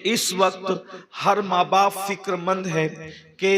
इस वक्त हर माँ बाप फिक्रमंद है कि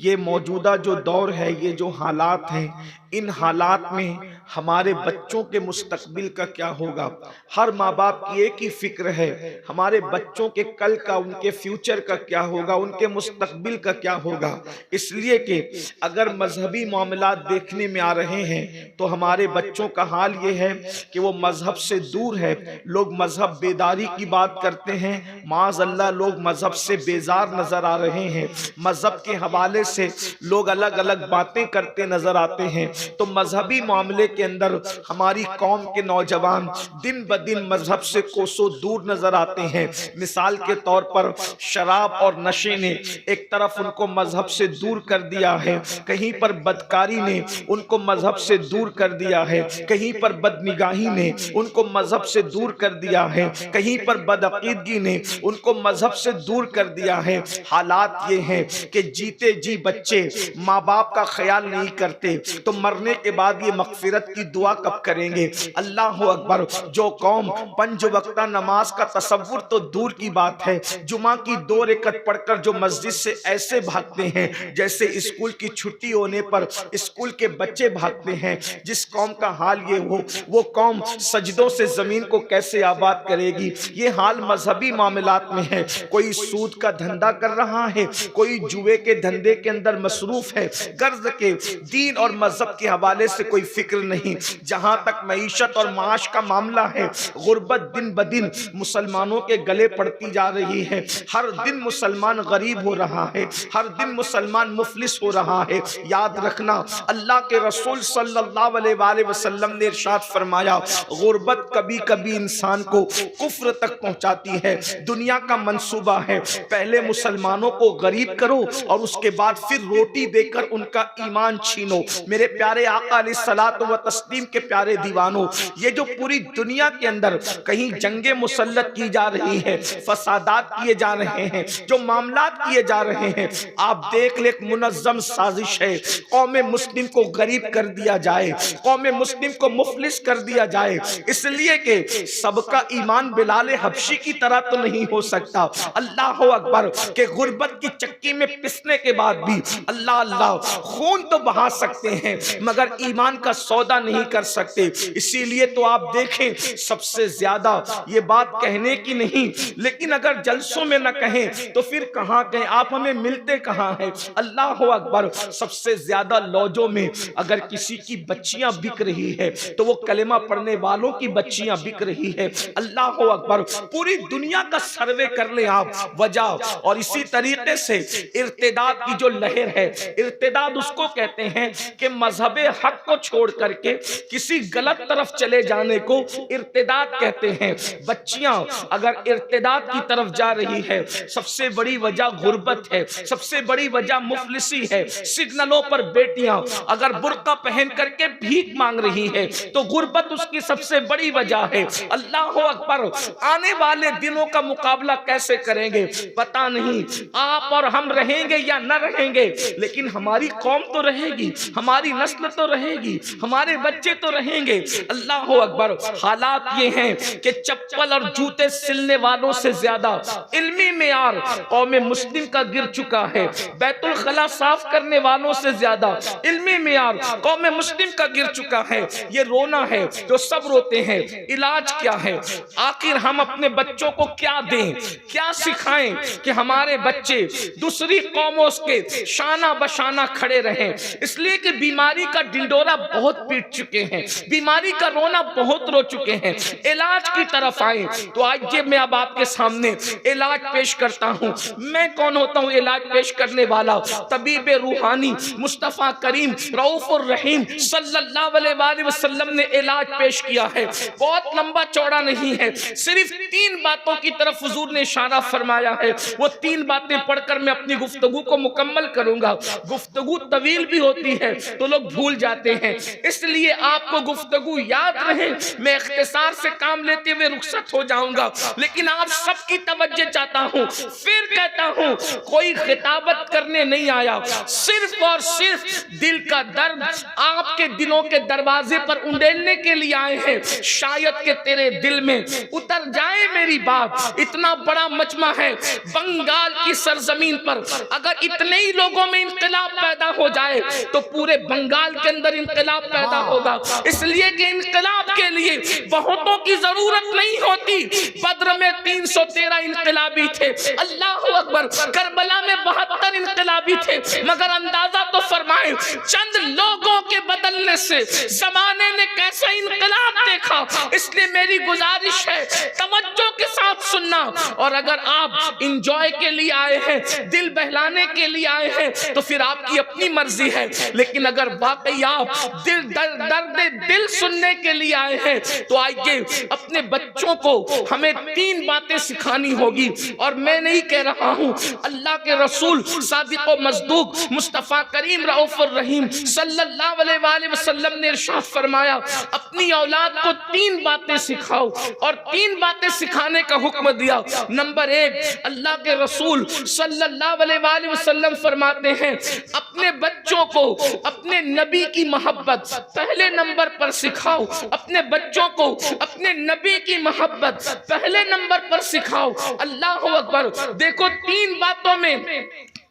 ये मौजूदा जो दौर है, ये जो हालात हैं, इन हालात में हमारे बच्चों के मुस्तकबिल का क्या होगा। हर माँ बाप की एक ही फिक्र है, हमारे बच्चों के कल का, उनके फ्यूचर का क्या होगा, उनके मुस्तकबिल का क्या होगा। इसलिए कि अगर मजहबी मामलात देखने में आ रहे हैं तो हमारे बच्चों का हाल ये है कि वो मजहब से दूर है। लोग मजहब बेदारी की बात करते हैं, माज़अल्लाह लोग मजहब से बेजार नजर आ रहे हैं, मजहब के हवाले से लोग अलग अलग बातें करते नजर आते हैं। तो मजहबी मामले के अंदर हमारी कौम के नौजवान दिन ब दिन मजहब से कोसों दूर नजर आते हैं। मिसाल के तौर पर शराब और नशे ने एक तरफ उनको मजहब से दूर कर दिया है, कहीं पर बदकारी ने उनको मजहब से दूर कर दिया है, कहीं पर बदनिगाही ने उनको मजहब से दूर कर दिया है, कहीं पर बदअकीदगी ने उनको मजहब से दूर कर दिया है। हालात ये हैं कि जीते जी बच्चे माँ बाप का ख्याल नहीं करते तो मरने के बाद ये मगफिरत की दुआ कब करेंगे। अल्लाह अकबर। जो कौम पंज वक्ता नमाज का तसव्वुर तो दूर की बात है, जुमा की 2 रकअत पढ़कर जो मस्जिद से ऐसे भागते हैं जैसे स्कूल की छुट्टी होने पर स्कूल के बच्चे भागते हैं, जिस कौम का हाल ये हो, वो कौम सजदों से जमीन को कैसे आबाद करेगी। ये हाल मजहबी मामलात में है। कोई सूद का धंधा कर रहा है, कोई जुए के धंधे के अंदर मसरूफ है, कर्ज के, दीन और मजहब के हवाले से कोई फिक्र नहीं। जहां तक मईशत और माश का मामला है, गुर्बत दिन ब दिन मुसलमानों के गले पड़ती जा रही है। हर दिन मुसलमान गरीब हो रहा है, हर दिन मुसलमान मुफलिस हो रहा है। याद रखना, अल्लाह के रसूल सल्लल्लाहु अलैहि वसल्लम ने इरशाद फरमाया, गुर्बत कभी कभी इंसान को कुफ्र तक पहुंचाती है। दुनिया का मंसूबा है, पहले मुसलमानों को गरीब करो और उसके बाद फिर रोटी देकर उनका ईमान छीनो। मेरे प्यारे आका अलैहिस्सलातु व तस्लीम के प्यारे दीवानों, ये जो पूरी दुनिया के अंदर कहीं जंगे मुसल्लत की जा रही है, फसादात किए जा रहे हैं, जो मामलात किए जा रहे हैं, आप देख ले, एक मुनज़्ज़म साजिश है। कौम मुस्लिम को गरीब कर दिया जाए, कौम मुस्लिम को मुफलिस कर दिया जाए, इसलिए कि सबका ईमान बिलाल हबशी की तरह तो नहीं हो सकता। अल्लाह अकबर। के गुर्बत की चक्की में पिसने के बाद भी अल्लाह अल्लाह खून तो बहा सकते हैं मगर ईमान का सौदा नहीं कर सकते। इसीलिए तो आप देखें, सबसे ज्यादा ये बात कहने की नहीं, लेकिन अगर जलसों में न कहें तो फिर कहां कहें, आप हमें मिलते कहां हैं। अल्लाह अकबर। सबसे ज्यादा लॉजों में अगर किसी की बच्चियां बिक रही है तो वो कलेमा पढ़ने वालों की बच्चियां बिक रही है। अल्लाह अकबर। पूरी दुनिया का सर्वे कर ले आप, वजह। और इसी तरीके से इर्तिदाद की जो लहर है, इर्तिदाद उसको कहते हैं कि मजहबे हक को छोड़ करके किसी गलत तरफ चले जाने को इर्तिदाद कहते हैं। बच्चियां अगर इर्तिदाद की तरफ जा रही है, सबसे बड़ी वजह गुर्बत है, सबसे बड़ी वजह मुफलिसी है। सिग्नलों पर बेटियां अगर बुर्का पहन करके भीख मांग रही है तो गुर्बत उसकी सबसे बड़ी वजह है। अल्लाह अकबर। आने वाले दिनों का मुकाबला कैसे करेंगे पता नहीं, आप और हम रहेंगे या न रहेंगे, लेकिन हमारी कौम तो रहेगी, हमारी नस्ल तो रहेगी, हमारे बच्चे तो रहेंगे। अल्लाह अकबर। हालात ये हैं कि चप्पल और जूते सिलने वालों से ज्यादा इल्मी मेयार कौम मुस्लिम का गिर चुका है। बैतुल खला साफ करने वालों से ज्यादा इल्मी मेयार कौम मुस्लिम का गिर चुका है। ये रोना है जो सब रोते हैं। इलाज क्या है? आखिर हम अपने बच्चों को क्या दें, क्या सिखाएं कि हमारे बच्चे दूसरी कौमों के शाना बशाना खड़े रहें। इसलिए कि बीमारी का डिंडोरा बहुत पीट चुके हैं, बीमारी का रोना बहुत रो चुके हैं। इलाज की तरफ आए तो आज मैं अब आपके सामने इलाज पेश करता हूं। मैं कौन होता हूं इलाज पेश करने वाला? तबीब रूहानी मुस्तफा करीम रऊफुर रहीम सल्लल्लाहु अलैहि वसल्लम ने इलाज पेश किया है। बहुत लंबा चौड़ा नहीं है, सिर्फ 3 बातों की तरफ हुजूर ने इशारा फरमाया है। वो 3 बातें पढ़कर मैं अपनी गुफ्तगू को मुकम्मल करूंगा। गुफ्तगू तवील भी होती है तो लोग भूल जाते हैं, इसलिए आपको गुफ्तगू याद रहे। मैं इख्तिसार से काम लेते हुए रुखसत हो जाऊंगा, लेकिन आप सबकी तवज्जो चाहता हूं। फिर कहता हूं, कोई खिताबत करने नहीं आया, सिर्फ और सिर्फ दिल का दर्द आपके दिलों के दरवाजे पर उंडेलने के लिए आए हैं। शायद के तेरे दिल में उतर जाए मेरी बात, इतना बड़ा मजमा है। बंगाल की सरजमीन पर अगर इतने ही लोगों में इंकलाब पैदा हो जाए तो पूरे बंगाल के अंदर इंकलाब पैदा होगा। इसलिए कि इंकलाब के लिए बहुतों की जरूरत नहीं होती। बद्र में 313 इंकलाबी थे, अल्लाह अकबर, करबला में 72 इंकलाबी थे, मगर अंदाजा तो फरमाए चंद लोगों के बदलने से जमाने ने कैसा इंकलाब देखा। इसलिए मेरी गुजारिश है तवज्जो के साथ सुनना। और अगर आप इंजॉय के लिए आए हैं, दिल बहलाने के लिए आए हैं, तो फिर आपकी अपनी मर्जी है। लेकिन अगर वाकई आप दर्द दिल सुनने के लिए आए हैं तो आइए, अपने बच्चों को हमें 3 बातें सिखानी होगी। और मैं नहीं कह रहा हूं, अल्लाह के रसूल सादिक व मस्दूक मुस्तफ़ा करीम रऊफ़ुर रहीम सल्लल्लाहु अलैहि वसल्लम ने इरशाद फरमाया, अपनी औलाद को 3 बातें सिखाओ। और 3 बातें सिखाने का हुक्म दिया। नंबर 1, अल्लाह के रसूल सल्लल्लाहु अलैहि वसल्लम फरमाते हैं, अपने बच्चों को अपने नबी की मोहब्बत पहले नंबर पर सिखाओ। अपने बच्चों को अपने नबी की मोहब्बत पहले नंबर पर सिखाओ। अल्लाह अकबर। देखो 3 बातों में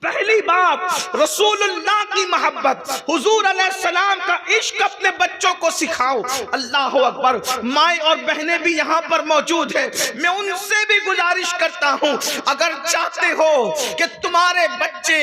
पहली बात रसूलुल्लाह की मोहब्बत, हुजूर अलैहिस्सलाम का इश्क अपने बच्चों को सिखाओ। अल्लाह अकबर। माए और बहनें भी यहाँ पर मौजूद है, मैं उनसे भी गुजारिश करता हूँ, अगर चाहते हो कि तुम्हारे बच्चे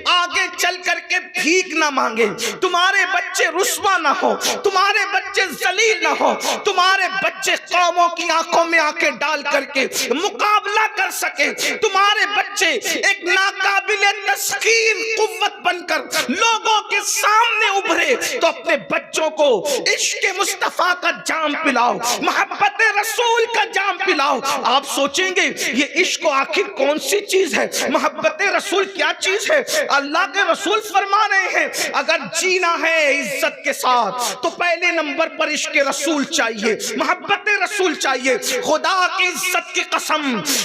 आगे चल करके भीख ना मांगे, तुम्हारे बच्चे रुस्वा ना हो, तुम्हारे बच्चे जलील ना हो, तुम्हारे बच्चे कौमों की आंखों में आंखें डाल करके मुकाबला कर सके, तुम्हारे बच्चे एक नाकाबिले तस्कीर कुव्वत बनकर लोगों के सामने उभरे, तो अपने बच्चों को इश्क मुस्तफा का जाम पिलाओ, मोहब्बत रसूल का जाम पिलाओ। आप सोचेंगे ये इश्क आखिर कौन सी चीज है, मोहब्बत रसूल क्या चीज है? अल्लाह के रसूल फरमा रहे हैं, अगर जीना है इज्जत के साथ तो पहले नंबर पर इश्क रसूल चाहिए, मोहब्बत रसूल चाहिए। खुदा की इज्जत की कसम,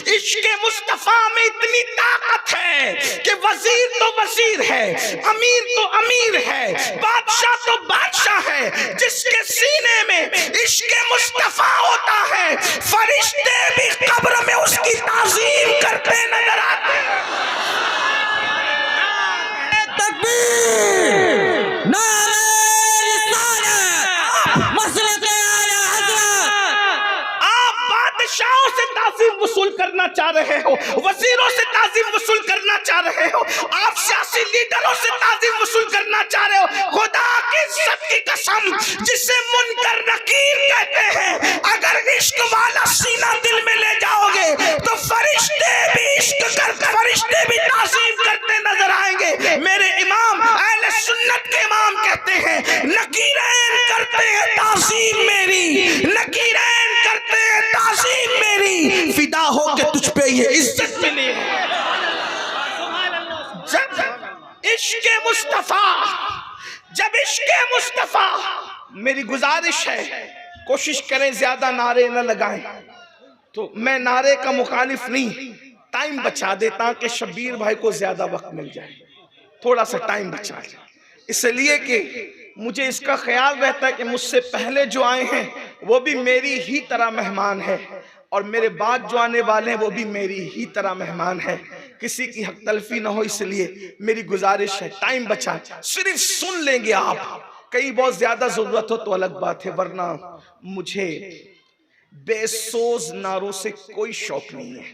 इश्क मुस्तफा में इतनी ताकत है कि वजीर तो वजीर है, अमीर तो अमीर है, बादशाह तो बादशाह है। जिसके सीने में इश्क मुस्तफा होता है, फरिश्ते भी कब्र में उसकी ताज़ीम करते नजर आते हैं। तकबीर, नारे रिसालत, मसलक आला हज़रत। आप बादशाहों से ताज़ीम वसूल करना चाह रहे हो, वजीरों से ताज़ीम वसूल करना चाह रहे हो, आप सियासी लीडरों से ताज़ीम वसूल करना चाह रहे हो, खुदा की इज्जत की कसम, जिसे मुनकर नकीर कहते हैं, अगर इश्क वाला सीना दिल में ले जाओगे तो फरिश्ते भी इश्क करते, फरिश्ते भी ताज़ीम करते नजर आएंगे। मेरे इमाम अहले सुन्नत के इमाम कहते हैं, नकीरैन करते हैं ताज़ीम मेरी, नकीरैन करते हैं ताज़ीम मेरी, फिदा हो के तुझ पे ये इज्जत मिली है। जब इश्क मुस्तफा, जब इश्क मुस्तफा, मेरी गुजारिश है कोशिश करें ज्यादा नारे न लगाएं। तो मैं नारे का मुखालिफ नहीं, टाइम बचा देता कि शब्बीर भाई को ज्यादा वक्त मिल जाए, थोड़ा सा टाइम बचा जाए, इसलिए कि मुझे इसका ख्याल रहता है कि मुझसे पहले जो आए हैं वो भी मेरी ही तरह मेहमान है, और मेरे बाद जो आने वाले हैं वो भी मेरी ही तरह मेहमान है, किसी की हक तलफी ना हो, इसलिए मेरी गुजारिश है टाइम बचा, सिर्फ सुन लेंगे आप। कहीं बहुत ज्यादा जरूरत हो तो अलग बात है, वरना मुझे बेसोज नारों से कोई शौक नहीं है,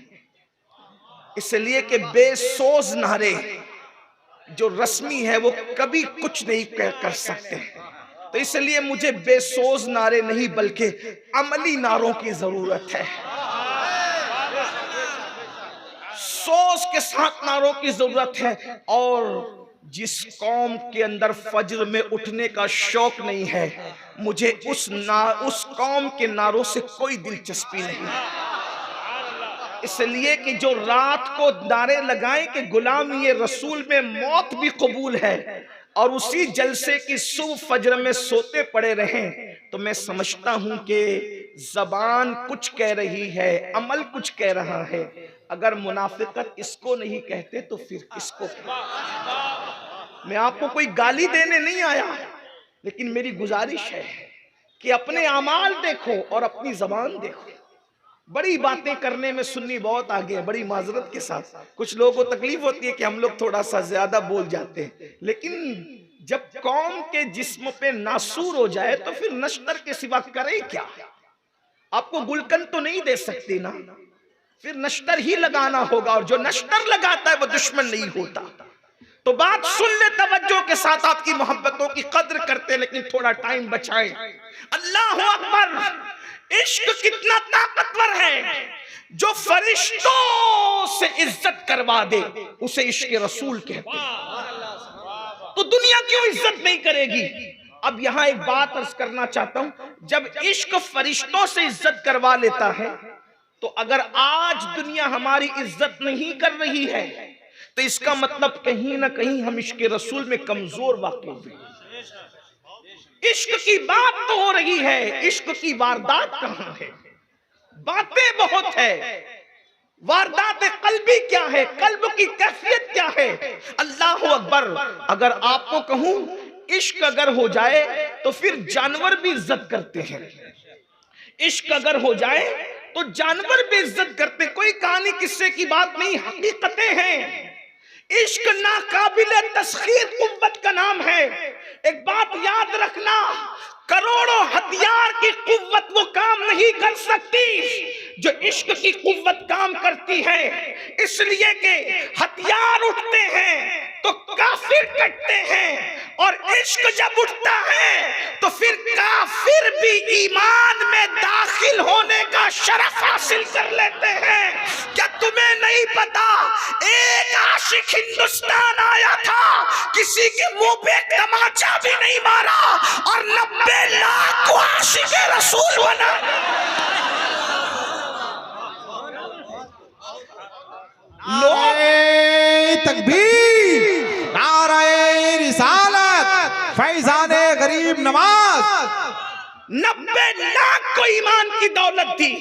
इसलिए कि बेसोज नारे जो रस्मी है वो कभी कुछ नहीं कर सकते, तो इसलिए मुझे बेसोज नारे नहीं बल्कि अमली नारों की जरूरत है, सोच के साथ नारों की जरूरत है। और जिस कौम के अंदर फज्र में उठने का शौक नहीं है, मुझे उस कौम के नारों से कोई दिलचस्पी नहीं है, इसलिए कि जो रात को नारे लगाए कि गुलामी ये रसूल में मौत भी कबूल है, और उसी जलसे की सुबह फज्र में सोते पड़े रहें, तो मैं समझता हूं कि जबान कुछ कह रही है, अमल कुछ कह रहा है। अगर मुनाफिकत इसको नहीं कहते तो फिर किसको कहते? मैं आपको कोई गाली देने नहीं आया, लेकिन मेरी गुजारिश है कि अपने अमाल देखो और अपनी जबान देखो। बड़ी बातें करने में सुन्नी बहुत आगे है, बड़ी माजरत के साथ। कुछ लोगों को तकलीफ होती है कि हम लोग थोड़ा सा ज्यादा बोल जाते हैं, लेकिन जब कौम के जिस्म पे नासूर हो जाए तो फिर नश्तर के सिवा करे क्या? आपको गुलकंद तो नहीं दे सकती ना, फिर नश्तर ही लगाना होगा, और जो नश्तर लगाता है वो दुश्मन नहीं होता। तो बात सुन ले तवज्जो के साथ, आपकी मोहब्बतों की कद्र करते लेकिन थोड़ा टाइम बचाएं। अल्लाह अकबर! इश्क कितना ताकतवर है, जो फरिश्तों से इज्जत करवा दे उसे इश्क रसूल कहते हैं। तो दुनिया क्यों इज्जत नहीं करेगी? अब यहां एक बात अर्ज करना चाहता हूं, जब इश्क फरिश्तों से इज्जत करवा लेता है, तो अगर आज दुनिया हमारी इज्जत नहीं कर रही है तो इसका मतलब कहीं ना कहीं हम इश्क रसूल में कमजोर वाक़ई हुए। इश्क की बात तो हो रही है, इश्क की वारदात कहां है? बातें बहुत है, वारदात कल्बी क्या है, कल्ब की कैफियत क्या है? अल्लाह अकबर! अगर आपको कहूं इश्क अगर हो जाए तो फिर जानवर भी इज्जत करते हैं। इश्क अगर हो जाए तो जानवर भी इज्जत करते। कोई कहानी किस्से की बात नहीं, हकीकतें हैं। इश्क नाकाबिले तस्खीर कुव्वत का नाम है। एक बात याद रखना, करोड़ों हथियार की कुव्वत वो काम नहीं कर सकती जो इश्क की कुव्वत काम करती है। इसलिए कि हथियार उठते हैं तो काफिर कटते हैं, और इश्क जब उठता है तो फिर काफिर भी ईमान में दाखिल होने का शरफ हासिल कर लेते हैं। क्या तुम्हें नहीं पता, एक आशिक हिंदुस्तान आया था, किसी के मुंह पे तमाचा भी नहीं मारा, और 90 लाख को आशिक रसूल बना। नारे तकबीर, नारे रिसालत, फैजाने गरीब नवाज। 90 लाख को ईमान की दौलत दी,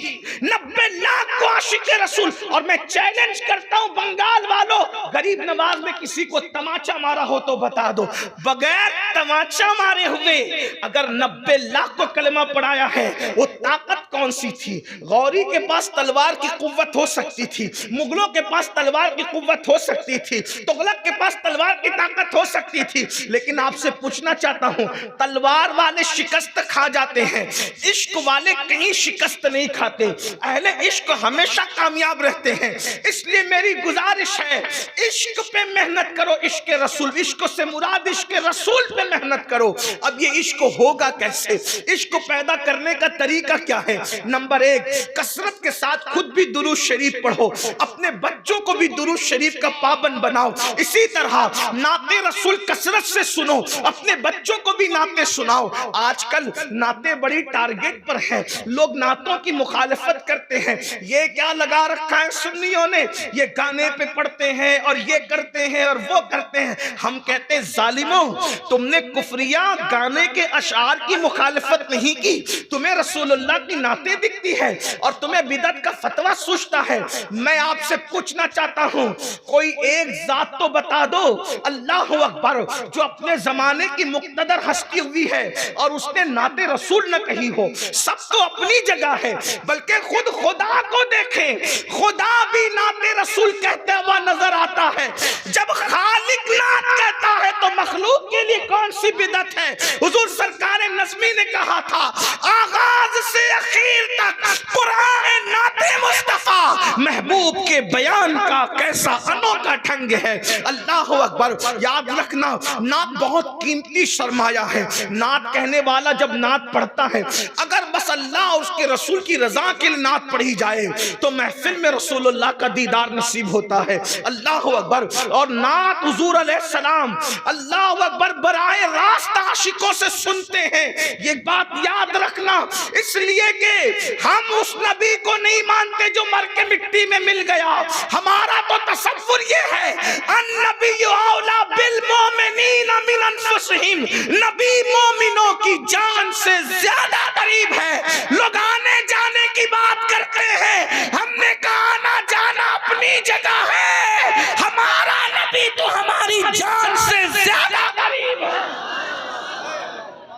90 लाख को आशिक रसूल। और मैं चैलेंज करता हूं बंगाल वालों, गरीब नवाज ने किसी को तमाचा मारा हो तो बता दो, बगैर तमाचा मारे हुए अगर 90 लाख को कलमा पढ़ाया है, वो ताकत कौन सी थी? गौरी के पास तलवार की कुव्वत हो सकती थी, मुगलों के पास तलवार की कुव्वत हो सकती थी, तुगलक के पास तलवार की ताकत हो सकती थी। लेकिन आपसे पूछना चाहता हूं, तलवार वाले शिकस्त खा जाते हैं, इश्क वाले कहीं शिकस्त नहीं खाते। अहले इश्क हमेशा कामयाब रहते हैं। इसलिए मेरी गुजारिश है, इश्क पे मेहनत करो, इश्क रसूल, इश्क से मुराद इश्क रसूल पे मेहनत करो। अब ये इश्क होगा कैसे? इश्क पैदा करने का तरीका क्या है? नंबर 1, कसरत के साथ खुद भी दुरूद शरीफ पढ़ो, अपने बच्चों को भी दुरूद शरीफ का पाबंद बनाओ। इसी तरह नाते रसूल कसरत से सुनो, अपने बच्चों को भी नाते सुनाओ। आजकल नाते बड़ी टारगेट पर है, लोग नातों की मुखालफत करते हैं। ये क्या लगा रखा है सुन्नियों ने, ये गाने पे पढ़ते हैं और ये करते हैं और वो करते हैं। हम कहते हैं जालिमों, तुमने कुफरिया गाने के अशार की मुखालफत नहीं की, तुम्हें रसूलुल्लाह की नाते दिखती है और तुम्हें बिदअत का फतवा सूझता है। मैं आपसे पूछना चाहता हूं, कोई एक जात तो बता दो, अल्लाह अकबर, जो अपने जमाने की मुक्तदर हस्ती हुई है और उसने नाते रसूल न कही हो। सब तो अपनी जगह है, बल्कि खुद खुदा को देखें, खुदा भी नाते रसूल कहते हुआ नजर आता है। जब खालिक नात कहता है तो मखलूक के लिए कौन सी बिदअत है? हुजूर सरकार नज़मी ने कहा था, आगाज से आखिर तक कुरान नाते मुस्तफा, महबूब के बयान का कैसा अनोखा ढंग है। अल्लाह अकबर! याद रखना, नात बहुत कीमती सरमाया है। नात कहने वाला जब नात पढ़ता है, अगर बस अल्लाह और उसके रसूल की रजा के लिए नात पढ़ी जाए तो महफिल में रसूलुल्लाह का दीदार नसीब होता है। अल्लाह अकबर! और नात हुजूर अलैहिस्सलाम अल्लाह अकबर बराए रास्त आशिकों से सुनते हैं। ये बात याद रखना, इसलिए कि हम उस नबी को नहीं मानते जो मर के मिट्टी में मिल गया। हमारा तो तसव्वुर ये है, अन्नबिय्यु औला बिल मोमिनीना मिन अनफुसिहिम, नबी मोमिनों की जान से ज्यादा करीब है। लोग आने जाने की बात करते हैं, हमने कहा आना जाना अपनी जगह है, हमारा नबी तो हमारी जान से ज्यादा करीब है।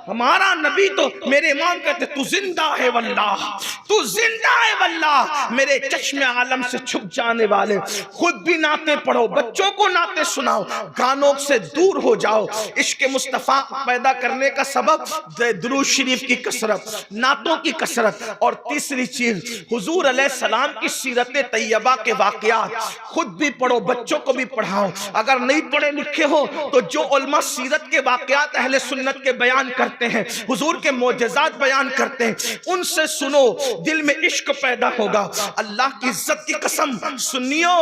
हमारा नबी तो, मेरे इमाम कहते तू जिंदा है वल्लाह, तू जिंदा है वल्लाह, मेरे चश्मे आलम से छुप जाने वाले। खुद भी नाते पढ़ो, बच्चों को नाते सुनाओ, गानों से दूर हो जाओ। इश्क मुस्तफ़ा पैदा करने का सबब दुरूद शरीफ की कसरत, नातों की कसरत, और तीसरी चीज हुजूर अलैहिस्सलाम की सीरत तैयबा के वाक़यात। खुद भी पढ़ो, बच्चों को भी पढ़ाओ। अगर नहीं पढ़े लिखे हो तो जो उलमा सीरत के वाक़यात अहले सुन्नत के बयान करते हैं, हुजूर के मोजज़ात बयान करते हैं, उनसे सुनो, दिल में इश्क पैदा होगा। अल्लाह की इज्जत की कसम सुनियो,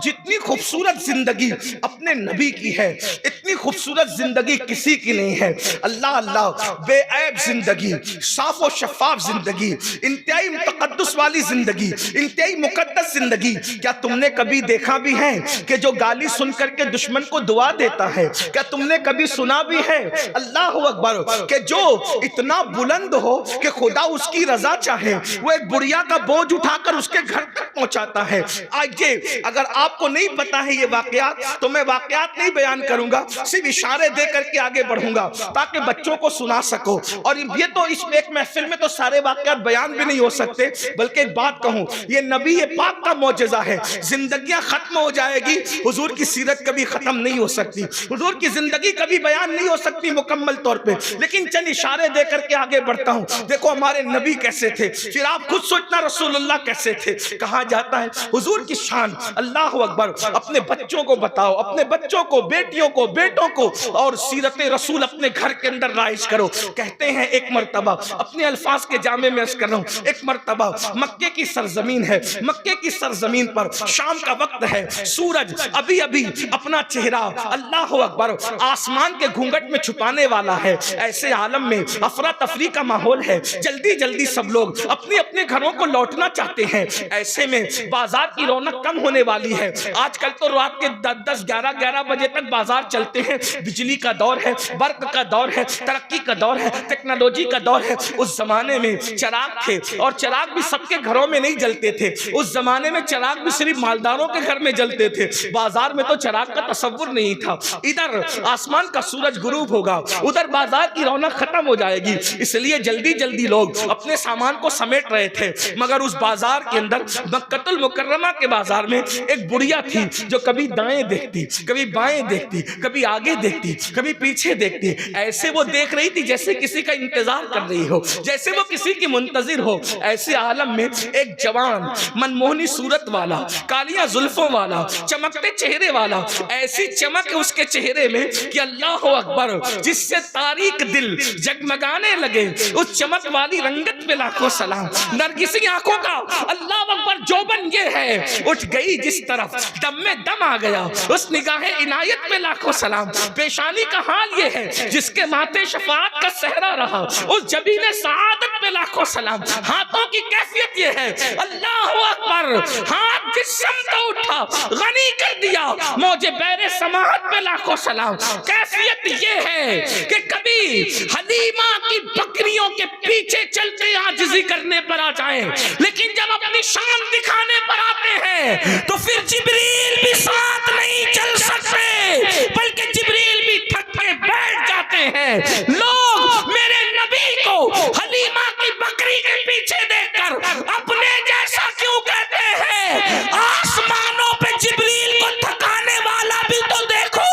जितनी खूबसूरत जिंदगी अपने नबी की है, इतनी खूबसूरत जिंदगी किसी की नहीं है। अल्लाह अल्लाह, बेऐब जिंदगी, साफ और शफाफ जिंदगी, इंतहाई तकद्दुस वाली जिंदगी, इंतहाई मुकद्दस जिंदगी। क्या तुमने कभी देखा भी है कि जो गाली सुन करके दुश्मन को दुआ देता है? क्या तुमने कभी सुना भी है, अल्लाह अकबर, कि जो इतना बुलंद हो कि खुदा उसकी रजा चाहे, वो एक बुढ़िया का बोझ उठाकर उसके घर तक पहुंचाता है? आइए, अगर आपको नहीं पता है ये वाकयात, तो मैं वाकयात नहीं बयान करूंगा, सिर्फ इशारे दे करके आगे बढ़ूंगा ताकि बच्चों को सुना सको। और ये तो इस एक महफिल में तो सारे वाकयात बयान भी नहीं हो सकते, बल्कि एक बात कहूं, ये नबी ये पाक का मौजज़ा है। जिंदगियां खत्म हो जाएगी, हुजूर की सीरत कभी खत्म नहीं हो सकती, हुजूर की जिंदगी कभी बयान नहीं हो सकती मुकम्मल तौर पे। लेकिन चल इशारे दे करके आगे बढ़ता हूं। देखो हमारे नबी कैसे थे, फिर आप खुद सोचना रसूलुल्लाह कैसे थे। कहा जाता है हुजूर की शान, अल्लाह अकबर, अपने बच्चों को बताओ, अपने बच्चों को, बेटियों को, बेटों को, और सीरत रसूल अपने घर के अंदर राइज करो। कहते हैं एक मर्तबा, अपने अल्फाज के जामे में अर्ज कर रहा हूं, एक मर्तबा मक्के की सरजमीन है, मक्के की सरजमीन पर शाम का वक्त है, सूरज अभी अभी अपना चेहरा अल्लाह अकबर आसमान के घूंघट में छुपाने वाला है। ऐसे आलम में अफरा तफरी का माहौल है, जल्दी जल्दी सब लोग अपने अपने घरों को लौटना चाहते हैं। ऐसे में बाजार की रौनक कम होने वाली है। आजकल तो रात के 10-10, 11-11 बजे तक बाजार चलते हैं। बिजली का दौर है, बर्क का दौर है, तरक्की का दौर है, टेक्नोलॉजी का दौर है। उस जमाने में चिराग थे, और चिराग भी सबके घरों में नहीं जलते थे। उस जमाने में चिराग भी सिर्फ मालदारों के घर में जलते थे। बाजार में तो चिराग का तसव्वुर नहीं था। इधर आसमान का सूरज गुरूब होगा, उधर बाजार की रौनक खत्म हो जाएगी, इसलिए जल्दी जल्दी लोग अपने सामान को समेट रहे थे। मगर उस बाजार के अंदर, मक्कतुल मुकर्रमा के बाजार में, एक बुढ़िया थी जो कभी दाएं देखती, कभी बाएं देखती, कभी आगे देखती, कभी पीछे देखती। ऐसे वो देख रही थी जैसे किसी का इंतजार कर रही हो, जैसे वो किसी की मुंतजिर हो। ऐसे आलम में एक जवान, मनमोहनी सूरत वाला, कालियां जुल्फों वाला, चमकते चेहरे वाला, ऐसी चमक उसके चेहरे में कि अल्लाह अकबर, जिससे तारीक दिल जगमगाने लगे। उस चमक वाली रंगत पे लाखों सलाम। नरगिसी आंखों का अल्लाह अकबर जोबन ये है, उठ गई जिस तरफ दम में दम आ गया। उस निगाहे इनायत पे लाखों सलाम। पेशानी का हाल ये है जिसके माथे शफाअत का सहरा रहा। उस जबीने सआदत पे लाखों सलाम। हाथों की कैफियत ये है, अल्लाह अकबर, हाथ जिस शम्त उठा गनी कर दिया। मौजे बैरे समाहत पे लाखों सलाम। कैफियत ये है कि कभी हलीमा की बकरियों के पीछे चलते आजिज़ी करने पर आ जाए, लेकिन जब अपनी शान दिखाने पर आते हैं तो फिर जिब्रील भी साथ नहीं चल सकते, बल्कि जिब्रील भी थक के बैठ जाते हैं। लोग मेरे नबी को हलीमा की बकरी के पीछे देखकर अपने जैसा क्यों कहते हैं? आसमानों पे जिब्रील को थकाने वाला भी तो देखो।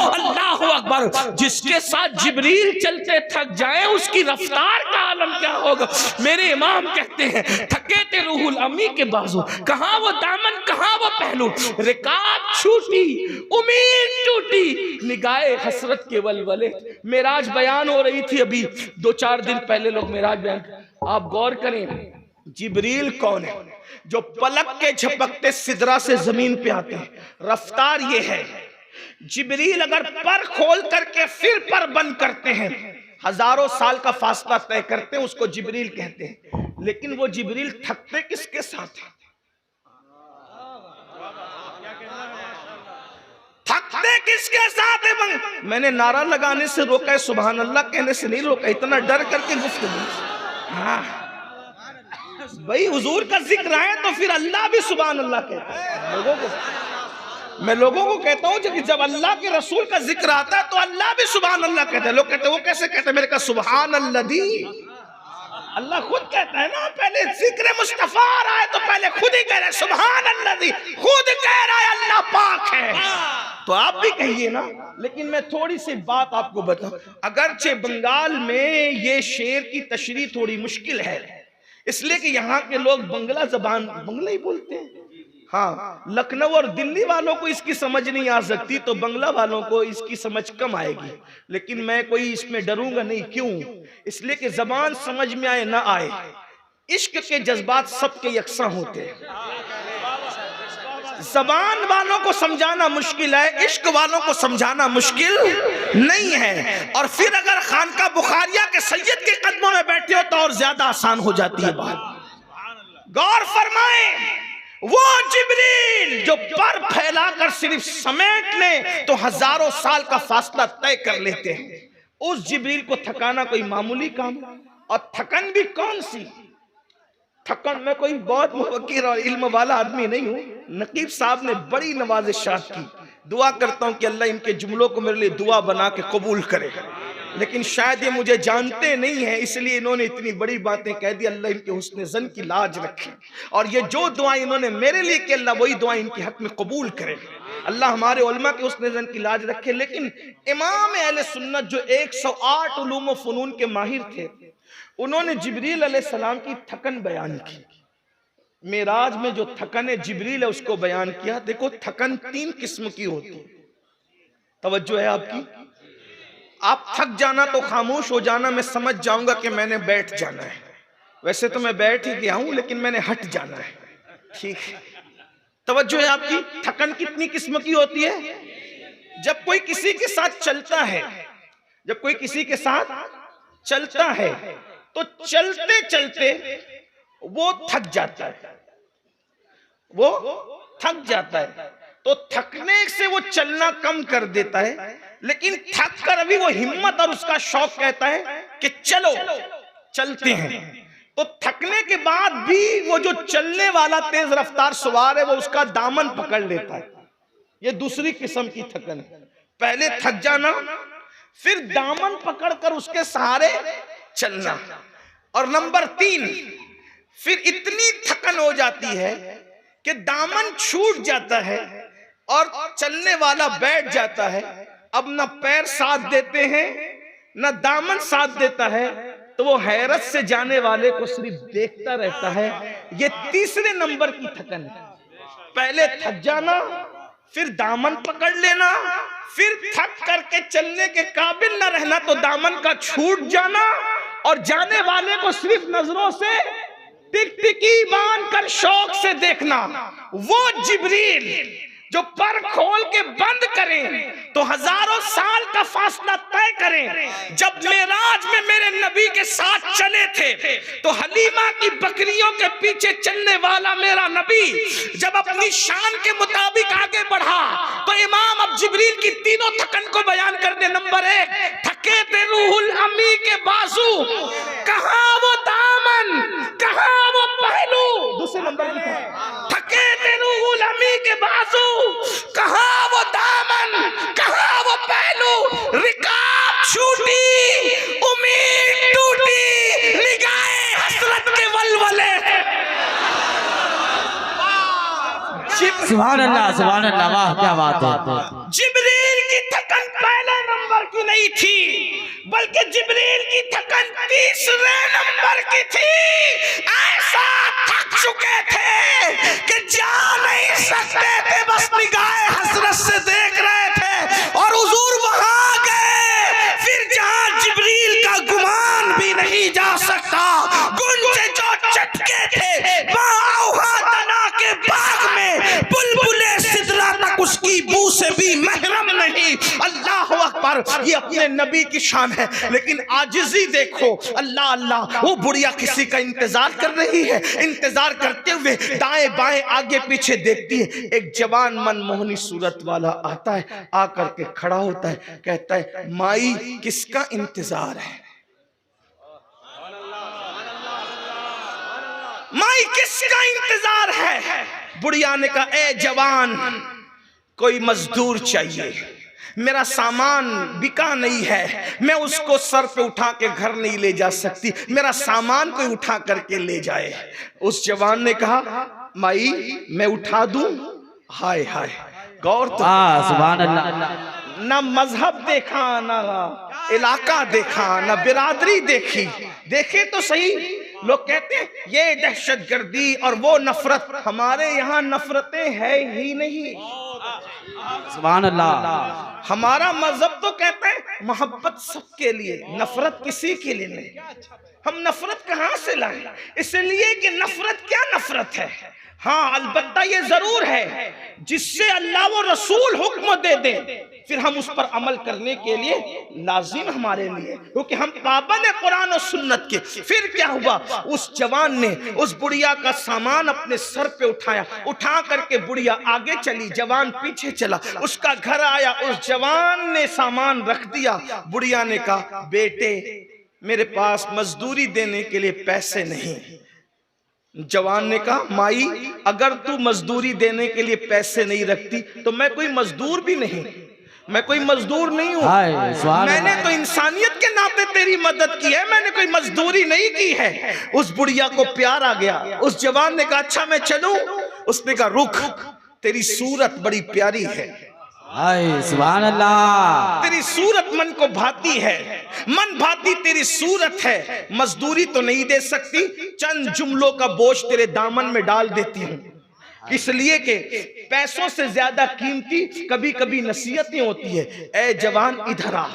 अल्लाह अकबर, जिसके साथ जिब्रील चलते थक जाए उसकी रफ्तार का आलम क्या होगा? मेरे इमाम कहते हैं, थके थे रूहुल अमी के बाजू, कहां वो दामन कहां वो पहलू, रिकाब छूटी उम्मीद टूटी, निगाहे हसरत के वलवले। मेराज बयान हो रही थी अभी 2-4 दिन पहले, लोग मेराज बयान, आप गौर करें, जिब्रील कौन है? जो पलक के झपकते सिदरा से जमीन पे आते हैं। रफ्तार ये है, जिब्रील अगर पर खोल करके फिर पर बंद करते हैं, हजारों साल का फासला तय करते हैं, उसको जिब्रील कहते हैं। लेकिन वो जिब्रील थकते किसके साथ है? थकते किसके साथ है? मैंने नारा लगाने से रोका है, सुभान अल्लाह कहने से नहीं रोका, इतना डर करके गुफ्तगू। हाँ भाई, हुजूर का जिक्र आए तो फिर अल्लाह भी सुभान अल्लाह कहता है। लोगों को मैं लोगों को कहता हूं कि जब अल्लाह के रसूल का जिक्र आता है तो अल्लाह भी सुभान अल्लाह कहते हैं। लोग कहते हैं वो कैसे कहते हैं? मेरे का सुभान अल्लज़ी अल्लाह खुद कहता है ना, पहले जिक्र मुस्तफा आ रहा है तो पहले खुद ही कह रहे सुभान अल्लाह, खुद कह रहा है अल्लाह पाक है, तो आप भी कहिए ना। लेकिन मैं थोड़ी सी बात आपको बताऊं, अगरचे बंगाल में ये शेर की तशरीह थोड़ी मुश्किल है, इसलिए कि यहाँ के लोग बंगला ही बोलते हैं। हाँ, लखनऊ और दिल्ली वालों को इसकी समझ नहीं आ सकती, तो बंगला वालों को इसकी समझ कम आएगी। लेकिन मैं कोई इसमें डरूंगा नहीं, क्यों? इसलिए कि जबान समझ में आए ना आए, इश्क के जज्बात सबके यकसा होते हैं। जबान वालों को समझाना मुश्किल है, इश्क वालों को समझाना मुश्किल नहीं है। और फिर अगर खानका बुखारिया के सैयद के कदमों में बैठे हो तो और ज्यादा आसान हो जाती है बात। गौर फरमाएं, वो जिब्रील जो पर फैलाकर सिर्फ समेट ले तो हजारों साल का फासला तय कर लेते हैं, उस जिब्रील को थकाना कोई मामूली काम? और थकन भी कौन सी थकन? मैं कोई बहुत मुफक्किर और इल्म वाला आदमी नहीं हूं। नकीब साहब ने बड़ी नवाजिशात की, दुआ करता हूं कि अल्लाह इनके जुमलों को मेरे लिए दुआ बना के कबूल करे, लेकिन शायद ये मुझे जानते नहीं है, इसलिए इन्होंने इतनी बड़ी बातें कह दी। अल्लाह इनके हुस्न ज़न की लाज रखे, और ये जो दुआ इन्होंने मेरे लिए की, अल्लाह वही दुआ इनके हक में कबूल करे। अल्लाह हमारे उलमा के हुस्न ज़न की लाज रखे। लेकिन इमाम अहले सुन्नत जो 108 उलूम व फ़ुनून के माहिर थे, उन्होंने जिब्रील अलैहिस्सलाम की थकन बयान की। मेराज में जो थकन है जिब्रील है उसको बयान किया। देखो, थकन 3 किस्म की होती है, तवज्जो है आपकी। आप थक जाना तो खामोश हो जाना, मैं समझ जाऊंगा कि मैंने बैठ जाना है। वैसे तो मैं बैठ ही गया हूं, लेकिन मैंने हट जाना है, ठीक है? तवज्जो है आपकी। थकन कितनी किस्म की होती है? जब कोई किसी के साथ चलता है, जब कोई किसी के साथ चलता है तो चलते चलते वो थक जाता है, वो थक जाता है, तो थकने से वो चलना कम कर देता है। लेकिन थक कर अभी वो हिम्मत और उसका शौक कहता है कि चलो चलते हैं। तो थकने के बाद भी वो जो चलने वाला तेज रफ्तार सवार है वो उसका दामन पकड़ लेता है। ये दूसरी किस्म की थकन है। पहले थक जाना, फिर दामन पकड़कर उसके सहारे चलना, और नंबर 3, फिर इतनी थकन हो जाती है कि दामन छूट जाता है और चलने वाला बैठ जाता है। अब न पैर साथ देते हैं न दामन साथ देता है, तो वो हैरत से जाने वाले को सिर्फ देखता रहता है। ये तीसरे नंबर की थकन है। पहले थक जाना, फिर दामन पकड़ लेना, फिर थक करके चलने के काबिल न रहना तो दामन का छूट जाना, और जाने वाले को सिर्फ नजरों से टिकटिकी बांध कर शौक से देखना। वो जिब्रील जो पर खोल के बंद करें तो हजारों साल का फासला तय करें। जब मेराज में मेरे नबी के साथ चले थे तो हलीमा की बकरियों के पीछे चलने वाला मेरा नबी जब अपनी शान के मुताबिक आगे बढ़ा तो इमाम अब जिब्रील की तीनों थकन को बयान कर दे। नंबर 1, थके थे रूहुल अमी के बाजू, कहां वो दामन, कहां वो पहलू। दूसरे नंबर की थके थे रूहुल अमी के बाजू, कहां वो दामन, कहां वो पहलू। रिकाब छूटी, उम्मीद टूटी, निगाहें हसरत के वलवले। सुभान अल्लाह, वाह क्या बात है। जिब्रील की थकन पहले नंबर की नहीं थी, बल्कि जिब्रील की थकन तीसरे नंबर की थी। ऐसा थक चुके थे कि जा नहीं सकते थे, बस निगाहें हसरत से देख रहे थे और हुजूर वहां गए फिर जहां जिब्रील का गुमान भी नहीं जा सकता। गुंजे जो चटके थे तना के बाग में, बुलबुले सिदरा तक उसकी बू से भी महरम नहीं। अल्लाह अकबर, ये अपने नबी की शान है। लेकिन आजिज़ी देखो, अल्लाह अल्लाह, वो बुढ़िया किसी का इंतजार कर रही है। इंतजार करते हुए दाएं बाएं आगे पीछे देखती है। एक जवान मनमोहनी सूरत वाला आता है, आकर के खड़ा होता है, कहता है माई किसका इंतजार है, माई किसका इंतजार है। बुढ़िया ने कहा ए जवान, कोई मजदूर चाहिए। मेरा सामान बिका नहीं है, मैं उसको सर पे उठा के घर नहीं ले जा सकती, मेरा सामान कोई उठा करके ले जाए। उस जवान ने कहा माई मैं उठा दूं? हाय हाय, गौर तो, सुभान अल्लाह। ना मजहब देखा, ना इलाका देखा, ना बिरादरी देखी। देखे तो सही, लोग कहते हैं ये दहशतगर्दी और वो नफरत, हमारे यहाँ नफरतें है ही नहीं। सुभान अल्लाह। हमारा मजहब तो कहता है मोहब्बत सबके लिए, नफरत किसी के लिए नहीं। हम नफरत कहां से लाए? इसलिए कि नफरत क्या नफरत है। हाँ, अलबत्ता ये जरूर है जिससे अल्लाह व रसूल हुक्म दे दे, फिर हम उस पर अमल करने के लिए लाजिम हमारे लिए, क्योंकि हम पाबंद है कुरान और सुन्नत के। फिर क्या हुआ, उस जवान ने उस बुढ़िया का सामान अपने सर पे उठाया, उठा करके बुढ़िया आगे चली, जवान पीछे चला, उसका घर आया, उस जवान ने सामान रख दिया। बुढ़िया ने कहा बेटे मेरे पास मजदूरी देने के लिए पैसे नहीं। जवान ने कहा माई अगर तू मजदूरी देने के लिए पैसे नहीं रखती तो मैं कोई मजदूर भी नहीं, मैं कोई मजदूर नहीं हूँ, मैंने तो इंसानियत के नाते तेरी मदद की है, मैंने कोई मजदूरी नहीं की है। उस बुढ़िया को प्यार आ गया। उस जवान ने कहा अच्छा मैं चलूं? उसने कहा रुक, तेरी सूरत बड़ी प्यारी है, सुभान अल्लाह, तेरी सूरत मन को भाती है, मन भाती तेरी सूरत है, मजदूरी तो नहीं दे सकती, चंद जुमलों का बोझ तेरे दामन में डाल देती हूँ। इसलिए कि पैसों से ज्यादा कीमती कभी कभी नसीहतें होती है। ए जवान इधर आ,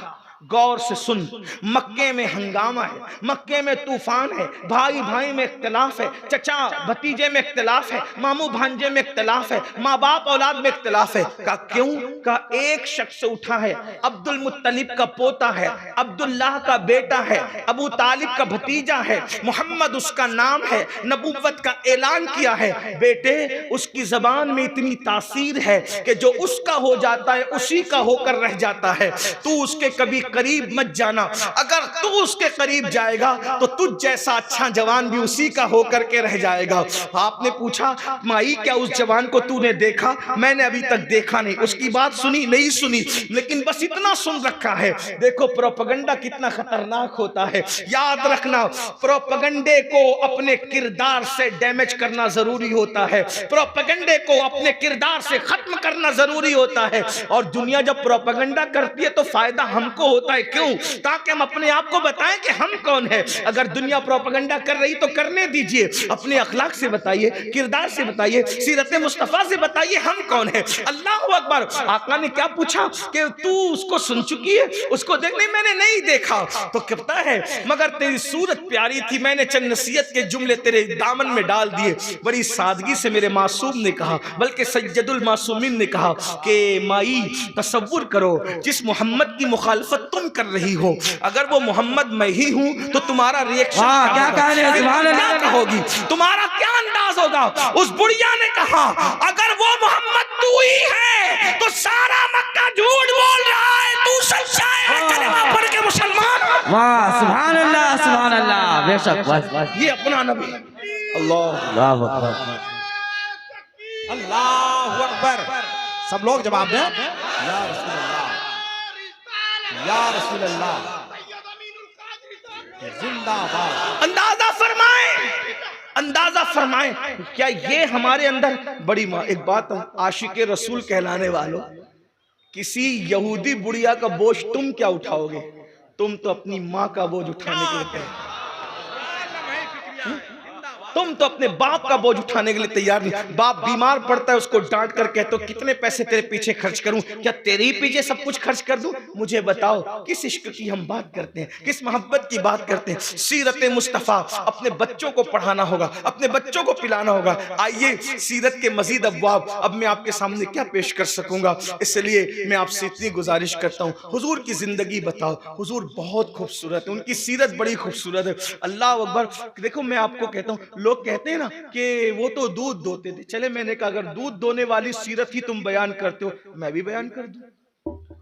गौर से सुन, मक्के में हंगामा है, मक्के में तूफान है, भाई भाई में इख्तिलाफ है, चचा भतीजे में इख्तिलाफ है, मामू भांजे में इख्तिलाफ है, माँ बाप औलाद में इख्तिलाफ है। का क्यों? का एक शख्स उठा है, अब्दुल मुत्तलिब का पोता है, अब्दुल्लाह का बेटा है, अबू तालिब का भतीजा है, मोहम्मद उसका नाम है, नबूवत का ऐलान किया है। बेटे उसकी जबान में इतनी तासीर है कि जो उसका हो जाता है उसी का होकर रह जाता है। तू उसके कभी करीब मत जाना, अगर तू उसके करीब जाएगा तो तुझ जैसा अच्छा जवान भी उसी का होकर के रह जाएगा। आपने पूछा माई क्या उस जवान को तूने देखा? मैंने अभी तक देखा नहीं, उसकी बात सुनी नहीं सुनी, लेकिन बस इतना सुन रखा है। देखो प्रोपेगेंडा कितना खतरनाक होता है। याद रखना प्रोपेगेंडे को अपने किरदार से डैमेज करना जरूरी होता है, प्रोपेगेंडे को अपने किरदार से खत्म करना जरूरी होता है। और दुनिया जब प्रोपेगेंडा करती है तो फायदा हमको होता है। क्यों? ताकि हम अपने आप को बताएं कि हम कौन है। अगर दुनिया प्रोपेगेंडा कर रही तो करने दीजिए, अपने अखलाक से बताइए, किरदार से बताइए, सीरत मुस्तफा से बताइए हम कौन है। अल्लाह अकबर। आका ने क्या पूछा कि तू उसको सुन चुकी है? उसको देखने मैंने नहीं देखा। तो कहता है मगर तेरी सूरत प्यारी थी, मैंने चंद नसीहत के जुमले तेरे दामन में डाल दिए। बड़ी सादगी से मेरे मासूम ने कहा, बल्कि सज्जदुल मासूमीन ने कहा कि माई तसव्वुर करो जिस मोहम्मद की मुखालफत तुम कर रही हो, अगर वो मोहम्मद मैं ही हूं तो तुम्हारा रिएक्शन क्या होगी, तुम्हारा क्या अंदाज होगा? उस बुढ़िया ने कहा अगर वो मोहम्मद तू ही है तो सारा मक्का झूठ बोल रहा है, तू सच्चा है, कलमा पढ़ के मुसलमान। वाह सुभान अल्लाह, सुभान अल्लाह, बेशक बस ये अपना नबी। अल्लाह अल्लाहु अकबर। सब लोग जवाब दें या रसूल अल्लाह, या रसूल अल्लाह जिंदाबाद। अंदाजा फरमाएं, अंदाजा फरमाएं क्या ये हमारे अंदर बड़ी एक बात, आशिक रसूल कहलाने वालों, किसी यहूदी बुढ़िया का बोझ तुम क्या उठाओगे? तुम तो अपनी माँ का बोझ उठाने के लिए तैयार, तुम तो अपने बाप का बोझ उठाने के लिए तैयार नहीं। बाप बीमार पड़ता है उसको डांट कर कहते हो कितने पैसे तेरे पीछे खर्च करूं, क्या तेरे ही पीछे सब कुछ खर्च कर दूं? मुझे बताओ किस इश्क की हम बात करते हैं, किस मोहब्बत की बात करते हैं? सीरत मुस्तफ़ा अपने बच्चों को पढ़ाना होगा, अपने बच्चों को पिलाना होगा। आइए सीरत के मजीद अब्वाब अब मैं आपके सामने क्या पेश कर सकूंगा, इसलिए मैं आपसे इतनी गुजारिश करता हूँ हुजूर की जिंदगी बताओ। हुजूर बहुत खूबसूरत है, उनकी सीरत बड़ी खूबसूरत है। अल्लाह अकबर। देखो मैं आपको कहता हूँ, लोग कहते हैं ना कि वो तो दूध दोते थे, चले मैंने कहा अगर दूध दोने वाली सीरत ही तुम बयान करते हो मैं भी बयान कर दूं।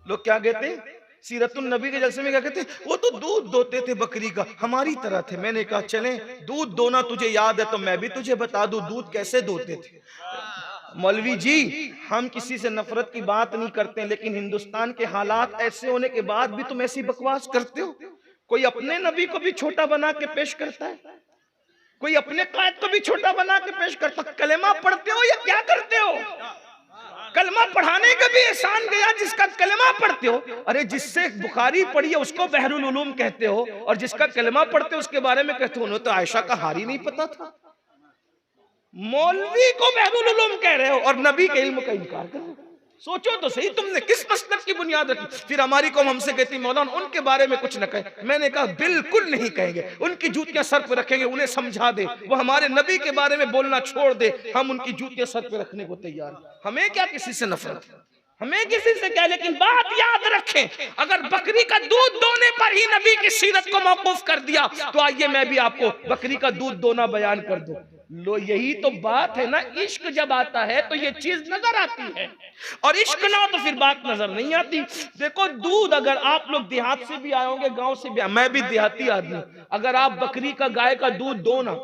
लोग क्या कहते हैं सीरतुन नबी के जलसे में क्या कहते हैं, वो तो दूध दोते थे बकरी का, हमारी तरह थे। मैंने कहा चले दूध दोना तुझे याद है तो मैं भी तुझे बता दूं दूध कैसे दोते थे। मौलवी जी, हम किसी से नफरत की बात नहीं करते, लेकिन हिंदुस्तान के हालात ऐसे होने के बाद भी तुम ऐसी बकवास करते हो। कोई अपने नबी को भी छोटा बना के पेश करता है, कोई अपने कायद को भी छोटा बना के पेश करता है। कलेमा पढ़ते हो या क्या करते हो? कलमा पढ़ाने का भी एहसान गया जिसका कलमा पढ़ते हो। अरे जिससे बुखारी पढ़ी है उसको बहरुल उलूम कहते हो, और जिसका कलमा पढ़ते हो उसके बारे में कहते हो उन्हें तो आयशा का हाल ही नहीं पता था। मौलवी को बहरुल उलूम कह रहे हो और नबी के इल्म का इनकार कर रहे हो। सोचो तो सही, तुमने किस मसलब की बुनियाद रखी? फिर हमारी कौम हमसे कहती मौलाना उनके बारे में कुछ न कहे। मैंने कहा बिल्कुल नहीं कहेंगे, उनकी जूतियां सर पे रखेंगे, उन्हें समझा दे, वो हमारे नबी के बारे में बोलना छोड़ दे, हम उनकी जूतियां सर पे रखने को तैयार हैं। हमें क्या किसी से नफरत, हमें किसी से क्या। लेकिन बात याद रखें, अगर बकरी का दूध दोने पर ही नबी की सीरत को मौकूफ कर दिया तो आइए मैं भी आपको बकरी का दूध दोना बयान कर दूं। लो यही तो बात है ना, इश्क जब आता है तो ये चीज नजर आती है, और इश्क ना तो फिर बात नजर नहीं आती। देखो दूध, अगर आप लोग देहात से भी आए होंगे, गांव से भी, मैं भी देहाती आदमी, अगर आप बकरी का गाय का दूध दो ना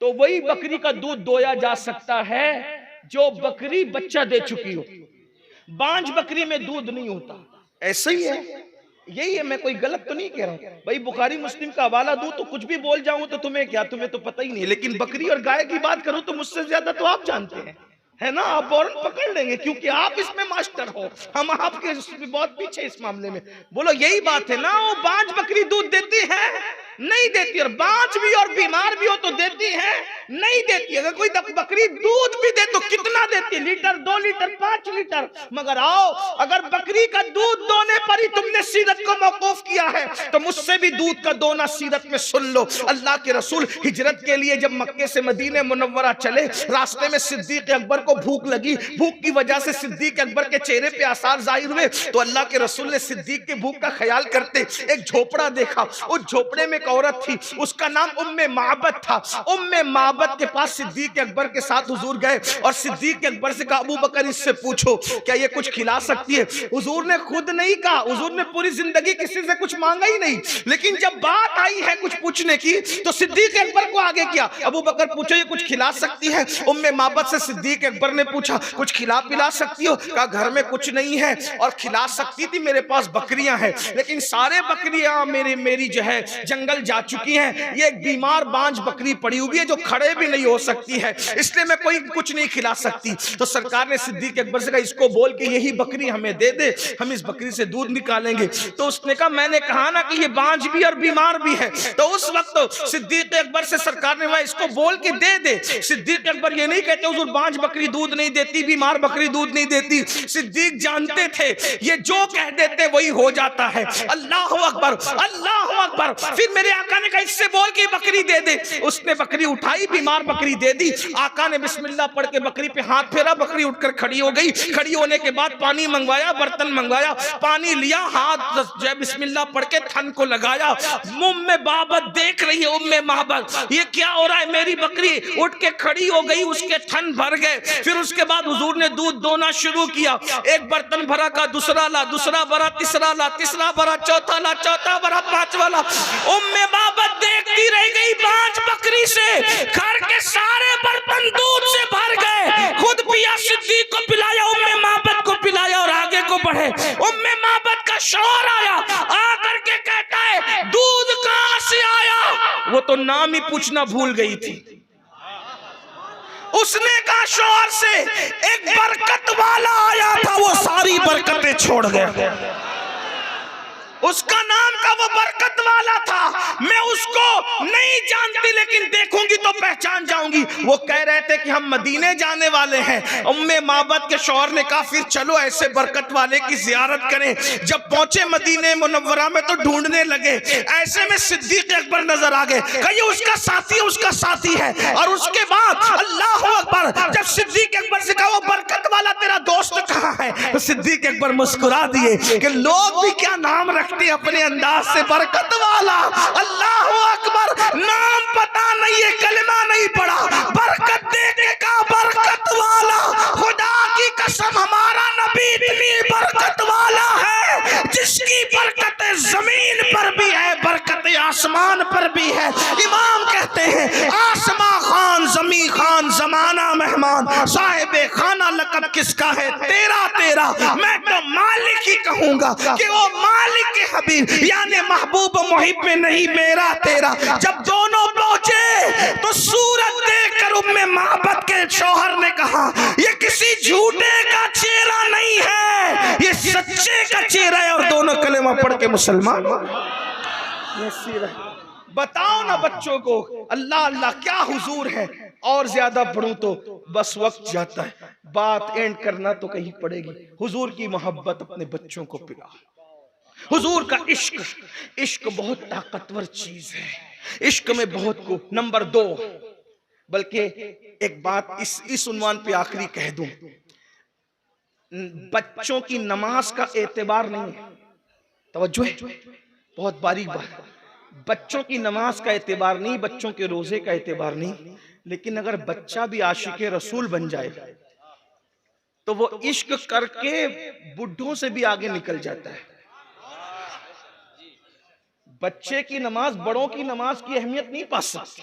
तो वही बकरी का दूध दोया जा सकता है जो बकरी बच्चा दे चुकी हो। बांझ बकरी में दूध नहीं होता, ऐसा ही है। यही है, मैं कोई गलत तो नहीं कह रहा हूं भाई। बुखारी मुस्लिम का हवाला दूं तो कुछ भी बोल जाऊं तो तुम्हें क्या, तुम्हें तो पता ही नहीं। लेकिन बकरी और गाय की बात करूं तो मुझसे ज्यादा तो आप जानते हैं, है ना? आप फौरन पकड़ लेंगे क्योंकि आप इसमें मास्टर हो, हम आपके बहुत पीछे इस मामले में। बोलो यही बात है ना? वो बांझ बकरी दूध देती है? नहीं देती। और बांझ भी और बीमार भी हो तो देती है? नहीं देती। अगर कोई बकरी दूध भी दे तो कितना देती? Litre, 2 litre, 5 litre. मगर आओ, अगर बकरी का दूध दोने पर ही तुमने सीरत को मौकूफ किया है तो मुझसे भी दूध का दोना सीरत में सुन लो। अल्लाह के रसूल हिजरत के लिए जब मक्के से मदीने मुनव्वरा चले, रास्ते में सिद्दीक अकबर को भूख लगी। भूख की वजह से सिद्दीक अकबर के चेहरे पे आसार जाहिर हुए, तो अल्लाह के रसूल ने सिद्दीक की भूख का ख्याल करते एक झोपड़ा देखा। उस झोपड़े में एक औरत थी, उसका नाम उम्मे माबद था। उम्मे माबद के पास सिद्दीक अकबर के साथ हुजूर गए और सिद्दीक अकबर से कहा अबू बकर इससे पूछो क्या ये कुछ खिला सकती है? हुजूर ने खुद नहीं कहा, हुजूर ने पूरी जिंदगी किसी से कुछ मांगा ही नहीं, लेकिन जब बात आई है कुछ पूछने की तो सिद्दीक अकबर को आगे किया। अबू बकर पूछो ये कुछ खिला सकती है? उम्मे माबद से सिद्दीक अकबर ने पूछा कुछ खिला पिला सकती हो? कहा घर में कुछ नहीं है और खिला सकती थी, मेरे पास बकरियां हैं लेकिन सारे बकरियां मेरी जो है जंगल जा चुकी हैं। ये एक बीमार बांझ बकरी पड़ी हुई है जो खड़े भी नहीं हो सकती है, इसलिए मैं कोई कुछ नहीं खिला सकती। तो सरकार ने सिद्दीक अकबर से कहा इसको बोल के यही बकरी हमें दे दे, हम इस बकरी से दूध निकालेंगे। तो उसने कहा मैंने कहा ना कि ये बांझ भी और बीमार भी है। तो उस वक्त सिद्दीक अकबर से सरकार ने कहा इसको बोल के दे दे। सिद्दीक अकबर ये नहीं कहते हुजूर बांझ बकरी दूध नहीं देती, बीमार बकरी दूध नहीं देती। सिद्दीक जानते थे ये जो कह देते वही हो जाता है। अल्लाह अकबर, अल्लाह अकबर। फिर मेरे आका ने कहा इससे बोल के बकरी दे दे। उसने बकरी उठाई, बीमार बकरी दे दी। आका ने बिस्मिल्लाह पढ़ के बकरी पे हाथ फेरा, बकरी उठकर खड़ी हो गई। खड़ी होने के बाद पानी मंगवाया, बर्तन मंगवाया, पानी लिया, हाथ जय बिस्मिल्लाह पढ़ के थन को लगाया। उम्मे माबद देख रही है, उम्मे माबद ये क्या हो रहा है? मेरी बकरी उठ के खड़ी हो गई, उसके थन भर गए। फिर उसके बाद हुजूर ने दूध दोना शुरू किया। एक बर्तन भरा का दूसरा ला, दूसरा भरा तीसरा ला, तीसरा भरा चौथा ला, चौथा भरा पांचवा ला। उम्मे माबद देखती रह गई, बांझ बकरी से घर के सारे बर्तन दूध से भर गए। खुद पिया, सिद्दीक को पिलाया, उम्मे माबद को पिलाया और आगे को बढ़े। उम्मे माबद का शौहर आया, आकर के कहता है दूध कहां से आया? वो तो नाम ही पूछना भूल गई थी। उसने कहा शौहर से एक बरकत वाला आया था, वो सारी बरकतें छोड़ गया। उसका नाम का वो बरकत वाला था, मैं उसको नहीं जानती लेकिन देखूंगी तो पहचान जाऊंगी। वो कह रहे थे कि हम मदीने जाने वाले हैं। उम्मे माबद के शौहर ने कहा फिर चलो ऐसे बरकत वाले की जियारत करें। जब पहुंचे मदीने मुनव्वरा में तो ढूंढने लगे, ऐसे में सिद्दीक अकबर नजर आ गए। कहिए उसका साथी, उसका साथी है। और उसके बाद अल्लाह अकबर, जब सिद्दीक अकबर से कहा वो बरकत वाला तेरा दोस्त कहाँ है, तो सिद्दीक अकबर मुस्कुरा दिए कि लोग भी क्या नाम रखते अपने अंदाज से, बरकत वाला। अल्लाह अकबर, नाम पता नहीं है, कलमा नहीं पड़ा, बरकत देने का बरकत वाला। खुदा की कसम हमारा नबी इतनी बरकत वाला है जिसकी बरकत जमीन पर भी है, बरकत आसमान पर भी है। इमाम कहते हैं आसमां खान, जमी खान, जमाना मेहमान, साहिब खाना लक़ब किसका है, तेरा तेरा। मैं तो मालिक ही कहूंगा कि वो मालिक के हबीब यानी महबूब मुहिब में नहीं मेरा तेरा। जब दोनों पहुंचे तो सूरत देखकर उम्मे महबत के शौहर ने कहा, ये किसी झूठे का चेहरा नहीं है, ये सच्चे का चेहरा है। और दोनों कलेमा पढ़ के मुसलमान। बताओ ना बच्चों को अल्लाह अल्लाह क्या हुजूर है। और ज्यादा पढ़ूं तो बस वक्त जाता है, बात एंड करना तो कहीं पड़ेगी। हुजूर की मोहब्बत अपने बच्चों को पिला, हुजूर का इश्क। इश्क बहुत ताकतवर चीज है, इश्क में बहुत को। नंबर 2, बल्कि एक बात इस उन्वान पे आखिरी कह दूं, बच्चों की नमाज का एतबार नहीं है। तवज्जो है, बहुत बारीक बात। बच्चों की नमाज का एतबार नहीं, बच्चों के रोजे का एतबार नहीं, लेकिन अगर बच्चा भी आशिक रसूल बन जाए तो वो इश्क करके बुढ़ों से भी आगे निकल जाता है। बच्चे की नमाज बड़ों की नमाज की अहमियत नहीं पा सकती,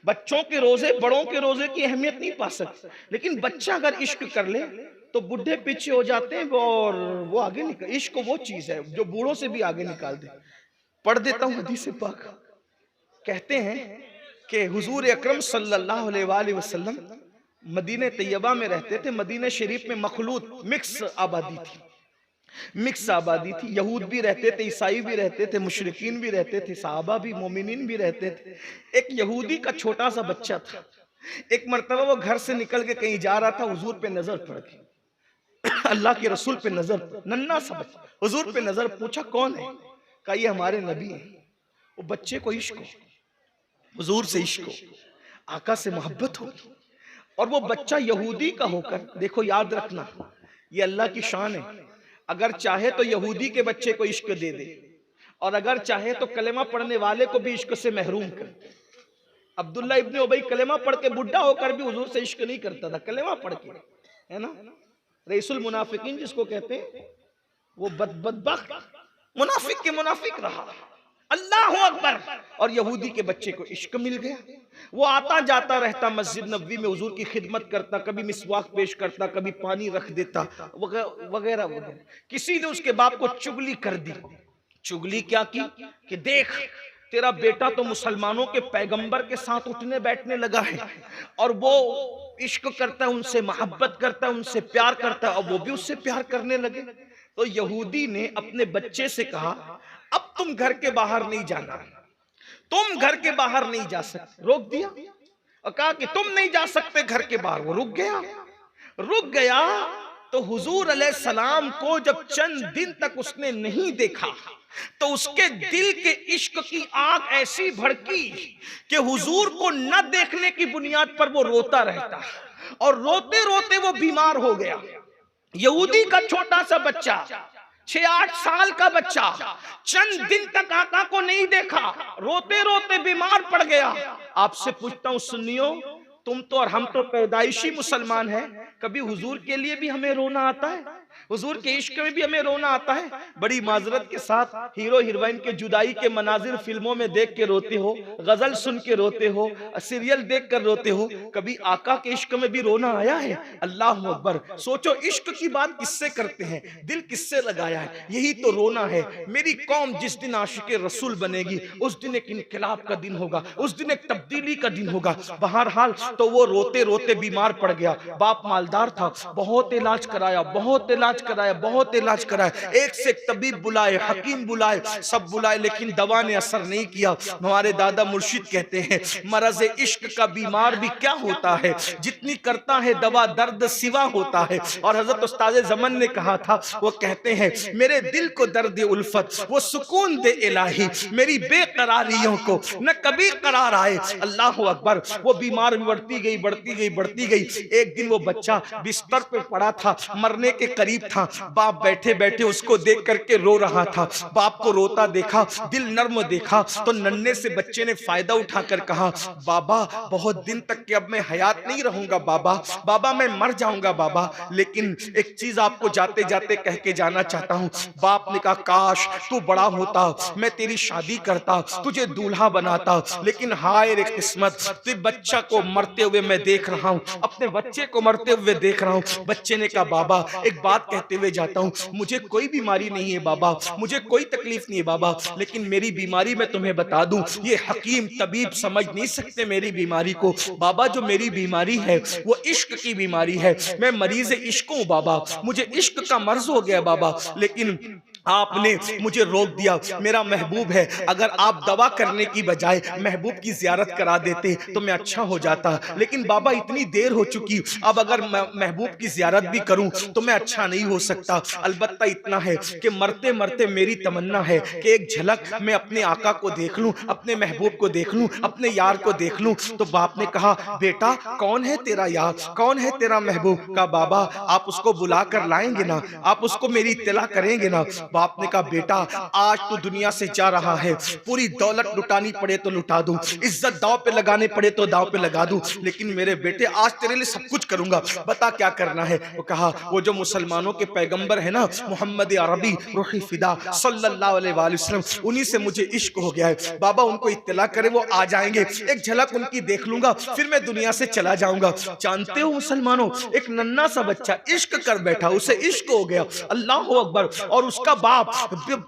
बच्चों के रोजे बड़ों के रोजे की अहमियत नहीं पा सकते, लेकिन बच्चा अगर इश्क कर ले तो बुढ़े पीछे हो जाते हैं और वो आगे निकल। इश्क वो चीज है जो बूढ़ों से भी आगे निकाल दे। पढ़ देता हूं हदीस पाक। कहते हैं कि हुजूर अकरम सल्लल्लाहु अलैहि वसल्लम मदीने तैयबा में रहते थे। मदीने शरीफ में मखलूत मिक्स आबादी थी, मिक्स आबादी थी। यहूद भी रहते थे, ईसाई भी रहते थे, मुशरिकीन भी रहते थे, सहाबा भी, मोमिनीन भी रहते थे। एक यहूदी का छोटा सा बच्चा था। एक मर्तबा वो घर से निकल के कहीं जा रहा था, हुजूर पे नजर पड़ गई, अल्लाह के रसूल पे नजर, नन्ना सा बच्चा हुजूर पे नजर। पूछा कौन है? कहा ये हमारे नबी हैं। वो बच्चे को इश्क हो, हुजूर से इश्क हो, आका से मोहब्बत हो, और वो बच्चा यहूदी का होकर, देखो याद रखना ये अल्लाह की शान है, अगर चाहे तो यहूदी के बच्चे को इश्क दे दे, और अगर चाहे तो कलेमा पढ़ने वाले को भी इश्क से महरूम कर। अब्दुल्ला इब्ने उबई कलेमा पढ़ के बुढ़ा होकर भी हुजूर से इश्क नहीं करता था, कलेमा पढ़ के, है ना। रईसुल मुनाफिकीन जिसको कहते हैं, वो बदबख्त मुनाफिक के मुनाफिक रहा। अल्लाह अकबर। और यहूदी के बच्चे को इश्क मिल गया। वो आता जाता रहता, मस्जिद नबवी में हुजूर की खिदमत करता, कभी मिसवाक पेश करता, कभी पानी रख देता, वगैरह वगैरह। किसी ने उसके बाप को चुगली कर दी। चुगली क्या की कि देख तेरा बेटा तो मुसलमानों के पैगंबर के साथ उठने बैठने लगा है, और वो इश्क करता है, उनसे मोहब्बत करता है, उनसे प्यार करता है, और वो भी उससे प्यार करने लगे। तो यहूदी ने अपने बच्चे से कहा, अब तुम घर के बाहर नहीं जाना, तुम घर के बाहर नहीं जा सकते। रोक दिया और कहा कि तुम नहीं जा सकते घर के बाहर। वो रुक गया। तो हुजूर अलैहिस्सलाम को जब चंद दिन तक उसने नहीं देखा तो उसके दिल के इश्क की आग ऐसी भड़की कि हुजूर को न देखने की बुनियाद पर वो रोता रहता, और रोते रोते वो बीमार हो गया। यहूदी का छोटा सा बच्चा, 6-8 साल का बच्चा, चंद दिन तक आका को नहीं देखा, रोते रोते बीमार पड़ गया। आपसे पूछता हूं सुनियो, तुम तो और हम तो पैदाइशी मुसलमान हैं, कभी हुजूर के लिए भी हमें रोना आता है? हुजूर के इश्क में भी हमें रोना आता है? बड़ी माजरत के साथ हीरो हीरोइन के जुदाई के मनाजिर फिल्मों में देख के रोते हो, गजल सुन के रोते हो, सीरियल देख कर रोते हो, कभी आका के इश्क में भी रोना आया है? अल्लाह अकबर। सोचो इश्क की बात किससे करते हैं, दिल किससे लगाया है? यही तो रोना है। मेरी कौम जिस दिन आशिक रसूल बनेगी उस दिन एक इनकलाब का दिन होगा, उस दिन एक तब्दीली का दिन होगा। बहरहाल तो वो रोते रोते बीमार पड़ गया। बाप मालदार था, बहुत इलाज कराया, बहुत इलाज कराया, बहुत इलाज कराया, एक से एक तबीब बुलाए, हकीम बुलाए, सब बुलाए, लेकिन दवा ने असर नहीं किया। हमारे दादा मुर्शिद कहते हैं, मरज़ इश्क का बीमार भी क्या होता है, जितनी करता है दवा दर्द सिवा होता है। और हजरत उस्ताद ज़मन ने कहा था, वो कहते हैं, मेरे दिल को दर्द उल्फत वो सुकून दे इलाही, मेरी बेकरारियों को न कभी करार आए। अल्लाह अकबर। वो बीमार बढ़ती गई, बढ़ती गई, बढ़ती गई। एक दिन वो बच्चा बिस्तर पे पड़ा था, मरने के करीब था। बाप बैठे बैठे उसको देख करके रो रहा था। बाप को रोता देखा, दिल नर्म देखा, तो नन्हे से बच्चे ने फायदा उठाकर कहा, बाबा बहुत दिन तक के अब मैं हयात नहीं रहूंगा बाबा, बाबा मैं मर जाऊंगा बाबा, लेकिन एक चीज आपको जाते जाते कह के जाना चाहता हूं। बाप ने कहा, काश तू बड़ा होता, मैं तेरी शादी करता, तुझे दूल्हा बनाता, लेकिन हाय रे किस्मत, तेरे बच्चा को मरते हुए मैं देख रहा हूं, अपने बच्चे को मरते हुए देख रहा हूं। बच्चे ने कहा, बाबा एक बात कहते हुए जाता हूं, मुझे कोई बीमारी नहीं है बाबा, मुझे कोई तकलीफ नहीं है बाबा, लेकिन मेरी बीमारी मैं तुम्हें बता दूं, ये हकीम तबीब समझ नहीं सकते मेरी बीमारी को। बाबा जो मेरी बीमारी है वो इश्क की बीमारी है, मैं मरीज इश्क हूं बाबा, मुझे इश्क का मर्ज हो गया बाबा, लेकिन आपने मुझे रोक दिया। मेरा महबूब है, अगर आप दवा करने की बजाय महबूब की जियारत करा देते तो मैं अच्छा हो जाता, लेकिन बाबा इतनी देर हो चुकी, अब अगर मैं महबूब की जियारत भी करूं तो मैं अच्छा नहीं हो सकता। अलबत्ता इतना है कि मरते मरते मेरी तमन्ना है कि एक झलक मैं अपने आका को देख लूं, अपने महबूब को देख लूं, अपने यार को देख लूं। तो बाप ने कहा, बेटा कौन है तेरा यार, कौन है तेरा महबूब? का बाबा आप उसको बुला कर लाएंगे ना, आप उसको मेरी इत्तला करेंगे ना? बाप ने कहा, बेटा आज तो दुनिया से जा रहा है, पूरी दौलत लुटानी पड़े तो लुटा दूं, इज्जत दांव पे लगाने पड़े तो दांव पे लगा दूं, लेकिन मेरे बेटे आज तेरे लिए सब कुछ करूंगा, बता क्या करना है? वो कहा, वो जो मुसलमानों के पैगंबर है ना, मोहम्मद अरबी रूही फिदा सल्लल्लाहु अलैहि वसल्लम, उन्हीं से मुझे इश्क हो गया है बाबा, उनको इत्तला करे, वो आ जाएंगे, एक झलक उनकी देख लूंगा, फिर मैं दुनिया से चला जाऊंगा। जानते हो मुसलमानों, एक नन्हा सा बच्चा इश्क कर बैठा, उसे इश्क हो गया, अल्लाह अकबर, और उसका बाप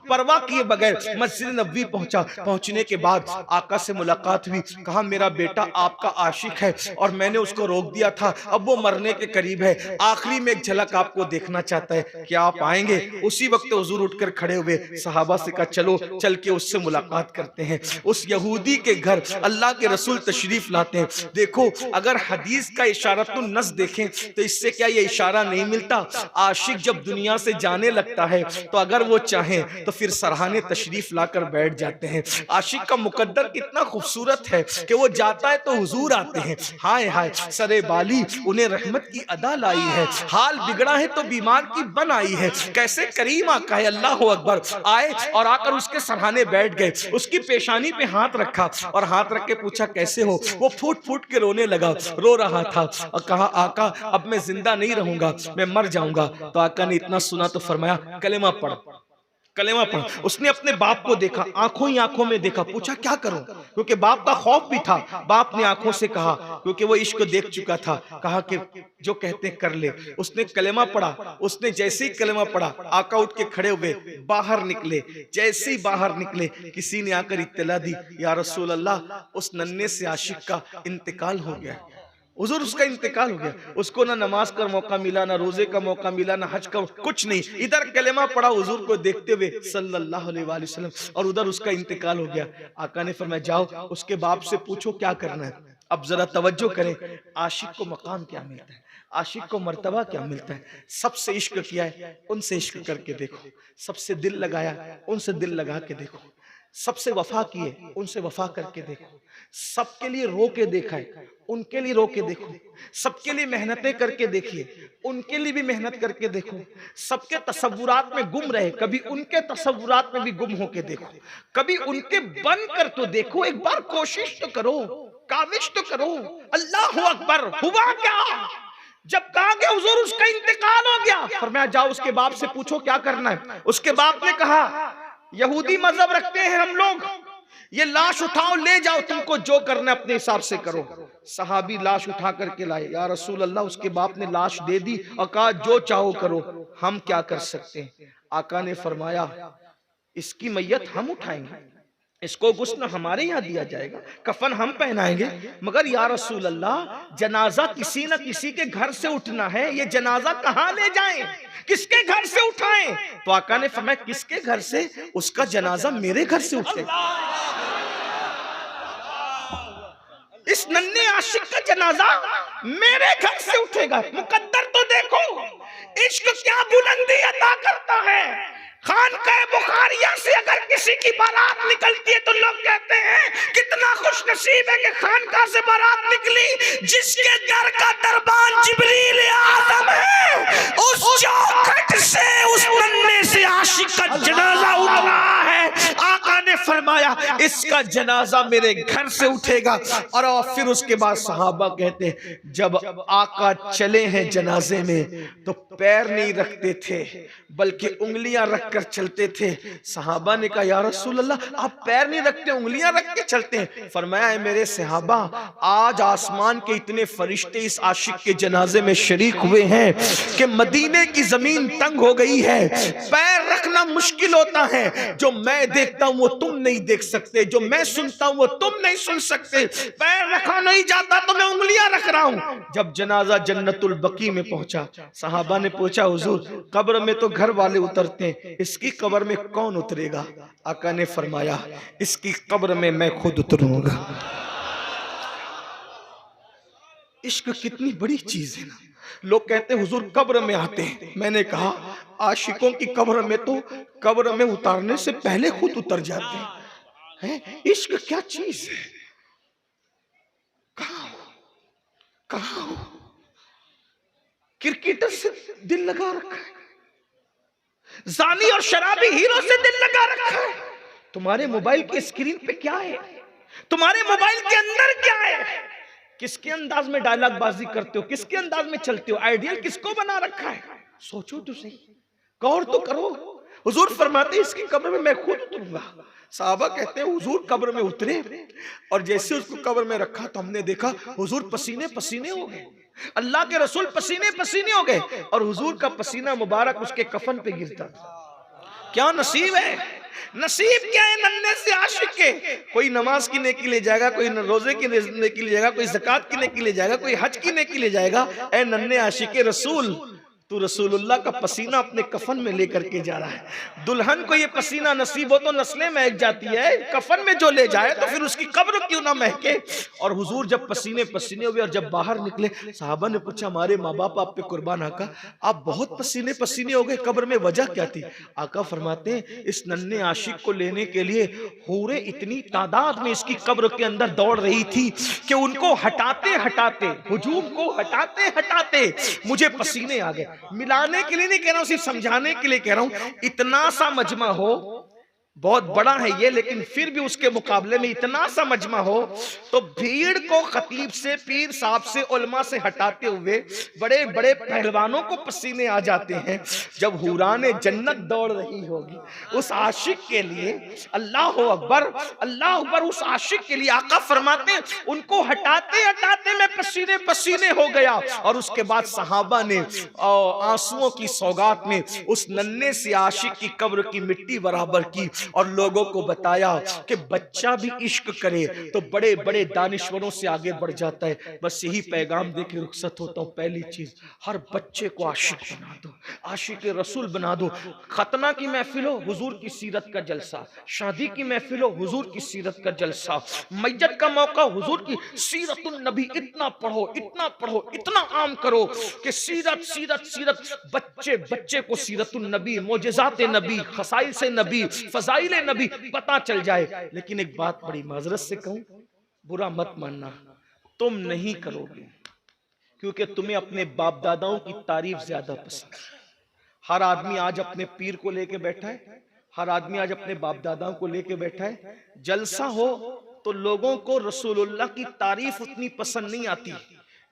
परवाह किए बगैर मस्जिद नबवी पहुंचा। पहुंचने के बाद आका से मुलाकात हुई, कहा मेरा बेटा आपका आशिक है और मैंने उसको रोक दिया था, अब वो मरने के करीब है, आखिरी में एक झलक आपको देखना चाहता है, क्या आप आएंगे? उसी वक्त हुजूर उठकर खड़े हुए, सहाबा से कहा चलो चल के उससे मुलाकात करते हैं। उस यहूदी के घर अल्लाह के रसूल तशरीफ लाते हैं। देखो अगर हदीस का इशारतुन नस देखें तो इससे क्या ये इशारा नहीं मिलता, आशिक जब दुनिया से जाने लगता है तो अगर वो चाहे तो फिर सरहाने तशरीफ लाकर बैठ जाते हैं। आशिक का मुकद्दर कितना खूबसूरत है कि वो जाता है तो हुजूर आते हैं, हाय हाय सरे बाली उन्हें रहमत की अदा लाई है, हाल बिगड़ा है तो बीमार की बन आई है, कैसे करीम आका है, अल्लाह अकबर। आए और आकर उसके सरहाने बैठ गए, उसकी पेशानी पे हाथ रखा और हाथ रख के पूछा कैसे हो? वो फूट फूट के रोने लगा, रो रहा था और कहा आका अब मैं जिंदा नहीं रहूंगा, मैं मर जाऊंगा। तो आका ने इतना सुना तो फरमाया कलेमा पढ़, कलेमा पढ़। उसने अपने बाप को देखा, आंखों ही आंखों में देखा, पूछा क्या करूं, क्योंकि बाप का खौफ भी था। बाप ने आंखों से कहा, क्योंकि वो इश्क देख चुका था, कहा कि जो कहते कर ले। उसने कलेमा पढ़ा, उसने जैसे ही कलेमा पढ़ा आका उठ के खड़े हुए, बाहर निकले। जैसे ही बाहर निकले किसी ने आकर इत्तला दी, या रसूल अल्लाह उस नन्हे से आशिक का इंतकाल हो गया। हुजूर उसका इंतकाल हो गया, उसको ना नमाज का मौका मिला, ना रोजे का मौका मिला, ना हज का, कुछ नहीं। इधर कलेमा पढ़ा हुजूर को देखते हुए सल्लल्लाहु अलैहि वसल्लम, और उधर उसका इंतकाल हो गया। आका ने फरमाया जाओ उसके बाप से पूछो क्या करना है। अब जरा तवज्जो करें, आशिक को मकाम क्या मिलता है, आशिक को मर्तबा क्या मिलता है। सबसे इश्क किया है उनसे इश्क करके देखो, सबसे दिल लगाया उनसे दिल लगा के देखो, सबसे वफा किए उनसे वफा करके देखो, सबके लिए रो के देखा है उनके लिए रो के देखो, सबके लिए मेहनतें करके देखिए उनके लिए भी मेहनत करके देखो, सबके तसव्वुरात में गुम रहे कभी उनके तसव्वुरात में भी गुम होके देखो, कभी उनके बन कर तो देखो, एक बार कोशिश तो करो, काविश तो करो। अल्लाह अकबर। हुआ क्या? जब कहा गया हुजूर उसका इंतकाल हो गया, फरमाया जाओ उसके बाप से पूछो क्या करना है। उसके बाप ने कहा यहूदी मजहब रखते हैं हम लोग, ये लाश उठाओ ले जाओ, तुमको जो करना है अपने हिसाब से करो। सहाबी लाश उठा करके लाए, या रसूल अल्लाह उसके बाप ने लाश दे दी और कहा जो चाहो करो, हम क्या कर सकते हैं। आका ने फरमाया इसकी मैयत हम उठाएंगे, इसको गुस्ल हमारे यहाँ दिया जाएगा, कफन हम पहनाएंगे, मगर या रसूल अल्लाह जनाजा किसी न किसी के घर से उठना है, ये जनाजा कहाँ ले जाएं, किसके घर से उठाएं? तो आका ने फरमाया किसके घर से? उसका जनाजा मेरे घर से उठे। इस नन्हे आशिक का जनाजा मेरे घर से उठेगा। मुकद्दर तो देखो, इश्क क्या बुलंदी अता करता है। खानकाह बुखारिया खानका से अगर किसी की बारात निकलती है तो लोग कहते हैं कितना खुशनसीब है कि खानका से बारात निकली, जिसके घर का दरबान जिब्रील आजम है, उस चौखट से उस नन्हे से आशिक का जनाजा उठ रहा है। आका ने फरमाया इसका जनाजा मेरे घर से उठेगा। और फिर उसके बाद सहाबा कहते हैं जब आका चले हैं जनाजे में तो पैर नहीं रखते थे बल्कि उंगलियां रखकर चलते थे। सहाबा ने कहा या रसूल अल्लाह आप पैर नहीं रखते उंगलियां रख के चलते हैं। फरमाया है मेरे सहाबा आज आसमान के इतने फरिश्ते इस आशिक के जनाजे में शरीक हुए हैं कि मदीने की जमीन तंग हो गई है, पैर रखना मुश्किल होता है। जो मैं देखता हूं वो तुम नहीं देख सकते, जो मैं सुनता हूं वो तुम नहीं सुन सकते, पैर रखा नहीं जाता तो मैं उंगलियां रख रहा हूं। जब जनाजा जन्नतुल बकी में पहुंचा, सहाबा ने पूछा हुजूर कब्र में तो घर वाले उतरते हैं, इसकी कब्र में कौन उतरेगा? आका ने फरमाया इसकी कब्र में मैं खुद उतरूंगा। इश्क कितनी बड़ी चीज है ना। लोग कहते हैं हुजूर कब्र में आते हैं, मैंने कहा आशिकों की कब्र में तो कब्र में उतारने से पहले खुद उतर जाते हैं। इश्क क्या चीज है? कहां हो? क्रिकेटर से दिल लगा रखा है, जानी और शराबी हीरो से दिल लगा रखा है। तुम्हारे मोबाइल के स्क्रीन पे क्या है? तुम्हारे मोबाइल के अंदर क्या है? किसके अंदाज में डायलॉग बाजी करते हो, किसके अंदाज में चलते हो, आइडियल किसको बना रखा है? सोचो तो सही, गौर तो करो। हुजूर फरमाते इसकी कब्र में मैं खुद उतरूंगा। साहबा कहते हैं हुजूर कब्र में उतरे और जैसे उसको कब्र में रखा तो हमने देखा हुजूर पसीने पसीने हो गए, अल्लाह के रसूल पसीने पसीने हो गए और हुजूर का पसीना मुबारक उसके कफन पे गिरता था। क्या नसीब है, नसीब क्या है नन्हे से आशिक के। कोई नमाज की नेकी ले जाएगा, कोई रोजे की नेकी ले जाएगा, कोई ज़कात की नेकी ले जाएगा, कोई हज की नेकी ले जाएगा। ए नन्हे आशिक के रसूल, तू रसूलुल्लाह का पसीना अपने कफन में लेकर के जा रहा है। दुल्हन को ये पसीना नसीब हो तो नस्लें महक जाती है, कफन में जो ले जाए तो फिर उसकी कब्र क्यों ना महके। और हुजूर जब पसीने पसीने हुए और जब बाहर निकले, साहबा ने पूछा हमारे माँ बाप आप पे कुर्बान आका, आप बहुत पसीने पसीने हो गए, कब्र में वजह क्या थी? आका फरमाते हैं इस नन्हे आशिक को लेने के लिए हूरें इतनी तादाद में इसकी कब्र के अंदर दौड़ रही थी कि उनको हटाते हटाते, हुजूम को हटाते हटाते मुझे पसीने आ गए। मिलाने के लिए नहीं कह रहा हूं, सिर्फ समझाने के लिए कह रहा हूं। इतना सा मजमा हो, बहुत बड़ा है ये, लेकिन फिर भी उसके मुकाबले में इतना सा मजमा हो तो भीड़ को खतीब से, पीर साहब से, उलमा से हटाते हुए बड़े बड़े पहलवानों को पसीने आ जाते हैं। जब हुराने जन्नत दौड़ रही होगी उस आशिक के लिए, अल्लाह अकबर अल्लाह अकबर, उस आशिक के लिए आका फरमाते हैं उनको हटाते हटाते मैं पसीने पसीने हो गया। और उसके बाद सहाबा ने आंसुओं की सौगात में उस नन्हे से आशिक की कब्र की मिट्टी बराबर की और लोगों को बताया कि बच्चा भी इश्क करे तो बड़े बड़े दानिश्वरों से आगे बढ़ जाता है। बस यही पैगाम देके रुखसत होता हूँ। पहली चीज, हर बच्चे को आशिक बना दो, आशिक रसूल बना दो। खतना की महफिल हो, हुजूर की सीरत का जलसा, शादी की महफिल हो, हुजूर की सीरत का जलसा, मैयत का मौका, हुजूर की सीरतुन नबी इतना पढ़ो, इतना पढ़ो, इतना आम करो कि सीरत सीरत सीरत, बच्चे बच्चे को सीरतुन नबी, मोजेजात नबी, खसाइल से नबी, फजाइल नबी पता चल जाए। लेकिन एक बात बड़ी माजरत से कहूं, बुरा मत मानना, तुम नहीं करोगे क्योंकि तुम्हें अपने बाप दादाओं की तारीफ ज्यादा पसंद। हर आदमी आज अपने पीर को लेके बैठा है, हर आदमी आज अपने बाप दादाओं को लेके बैठा है। जलसा हो तो लोगों को रसूलुल्लाह की तारीफ उतनी पसंद नहीं आती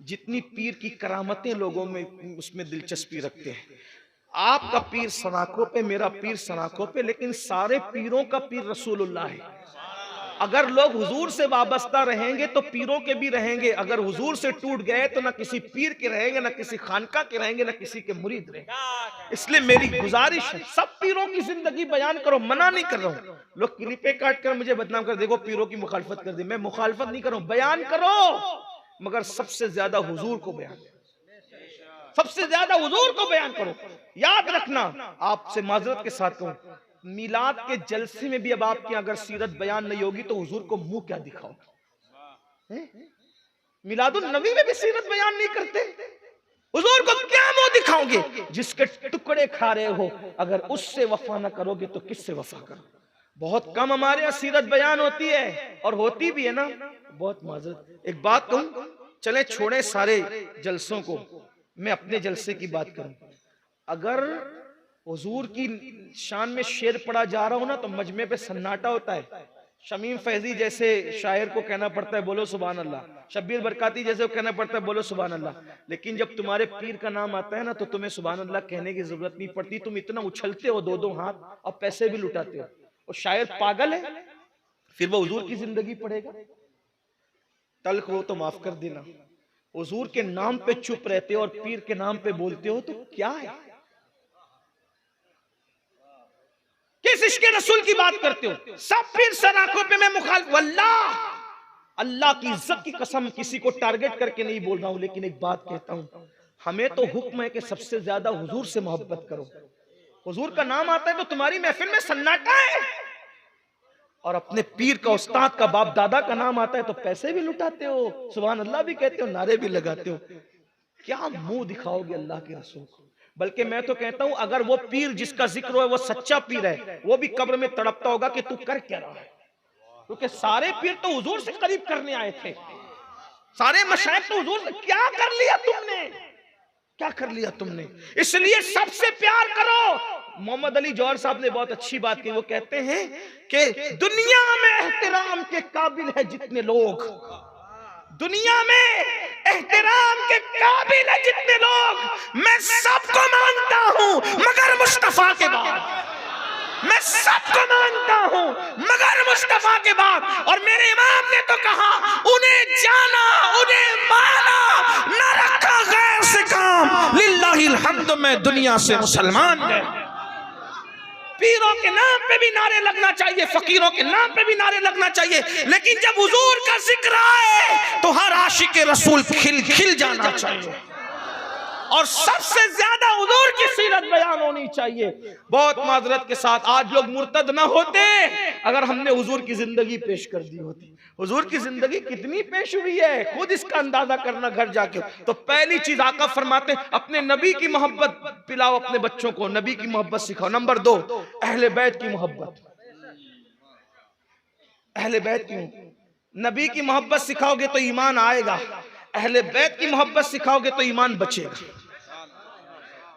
जितनी पीर की करामतें लोगों में उसमें दिलचस्पी रखते हैं। आपका पीर सनाकों पे, मेरा पीर सनाकों पे, लेकिन सारे पीरों का पीर रसूलुल्लाह है। अगर लोग हुजूर से वाबस्ता रहेंगे तो पीरों के भी रहेंगे, अगर हुजूर से टूट गए तो ना किसी पीर के रहेंगे, ना किसी खानका के रहेंगे, ना किसी के मुरीद रहेंगे। इसलिए मेरी गुजारिश है सब पीरों की जिंदगी बयान करो, मना नहीं कर रहा हूं। लोग क्लिपे काट कर मुझे बदनाम कर, देखो पीरों की मुखालफत कर दी। मैं मुखालफत नहीं कर रहा हूं, बयान करो, मगर सबसे ज्यादा हुजूर को बयान, सबसे ज्यादा हुजूर को बयान करो। याद रखना, आपसे माजरत के साथ कहूं, मिलाद के जलसे में भी अब आपकी अगर सीरत बयान नहीं होगी तो हुजूर को मुंह क्या दिखाओ? मिलादुन नबी में भी सीरत बयान नहीं करते, हुजूर को क्या मुंह दिखाओगे? जिसके टुकड़े खा रहे हो, अगर उससे वफा ना करोगे तो किससे वफा करो? बहुत कम हमारे यहाँ सीरत बयान होती है, और होती भी है ना, बहुत माजरत। एक बात कहूं, चले छोड़े सारे जलसों को, मैं अपने जलसे की बात करूं। अगर हुजूर की शान में शेर पढ़ा जा रहा हो ना, तो मजमे पे सन्नाटा होता है। शमीम फैजी जैसे शायर को कहना पड़ता है बोलो सुभान अल्लाह, शब्बीर बरकाती जैसे को कहना पड़ता है बोलो सुभान अल्लाह। लेकिन जब तुम्हारे पीर का नाम आता है ना, तो तुम्हें सुभान अल्लाह कहने की जरूरत नहीं पड़ती। तुम इतना उछलते हो दो दो हाथ, और पैसे भी लुटाते हो। और शायर पागल है, फिर वो हुजूर की जिंदगी पढ़ेगा? तल्ख हो तो माफ कर देना। हुजूर के नाम पे चुप रहते हो और पीर के नाम पे बोलते हो, तो क्या है? किस इश्क़ रसूल की बात करते हो? सब पीर सर आंखों पे मैं मुखालिफ। अल्लाह की इज्जत की कसम, किसी को टारगेट करके नहीं बोल रहा हूं, लेकिन एक बात कहता हूं, हमें तो हुक्म है कि सबसे ज्यादा हुजूर से मोहब्बत करो। हुजूर का नाम आता है तो तुम्हारी महफिल में सन्नाटा है, और अपने पीर का, उस्ताद का, बाप दादा का नाम आता है तो पैसे भी लुटाते हो, सुभान अल्लाह भी कहते हो, नारे भी लगाते हो। क्या मुंह दिखाओगे अल्लाह के रसूल को? बल्कि मैं तो कहता हूं, अगर वो पीर जिसका जिक्र है वो सच्चा पीर है, वो भी कब्र में तड़पता होगा कि तू कर क्या रहा है। क्योंकि सारे पीर तो हुजूर से करीब करने आए थे, सारे मशाइख तो हुजूर से। क्या कर लिया तुमने? क्या कर लिया तुमने? इसलिए सबसे प्यार करो। मोहम्मद अली जौहर साहब ने बहुत अच्छी बात की। वो कहते हैं कि दुनिया में एहतराम के काबिल है जितने लोग, दुनिया में एहतराम के काबिल है जितने लोग, मैं सबको मानता हूं मगर मुस्तफा के बाद। मैं सबको मानता हूं मगर मुस्तफा के बाद। और मेरे इमाम ने तो कहा, उन्हें जाना, उन्हें माना, न रखा गैर से काम, लिल्लाहिल हम्द, मैं दुनिया से मुसलमान है। पीरों के नाम पे भी नारे लगना चाहिए, फकीरों के नाम पे भी नारे लगना चाहिए, लेकिन जब हुजूर का जिक्र आए तो हर आशिक रसूल खिल खिल जाना चाहिए, और सबसे ज्यादा हुजूर की सीरत बयान होनी चाहिए। बहुत माजरत के साथ आज लोग मुर्तद ना होते अगर हमने हुजूर की जिंदगी पेश कर दी होती। हुजूर की जिंदगी कितनी पेश हुई है, खुद इसका अंदाजा करना घर जाके। तो पहली चीज आका फरमाते, अपने नबी की मोहब्बत पिलाओ अपने बच्चों को, नबी की मोहब्बत सिखाओ। नंबर 2, अहले बैत की मोहब्बत। अहले बैत की, नबी की मोहब्बत सिखाओगे तो ईमान आएगा, अहले बैत की मोहब्बत सिखाओगे तो ईमान बचेगा।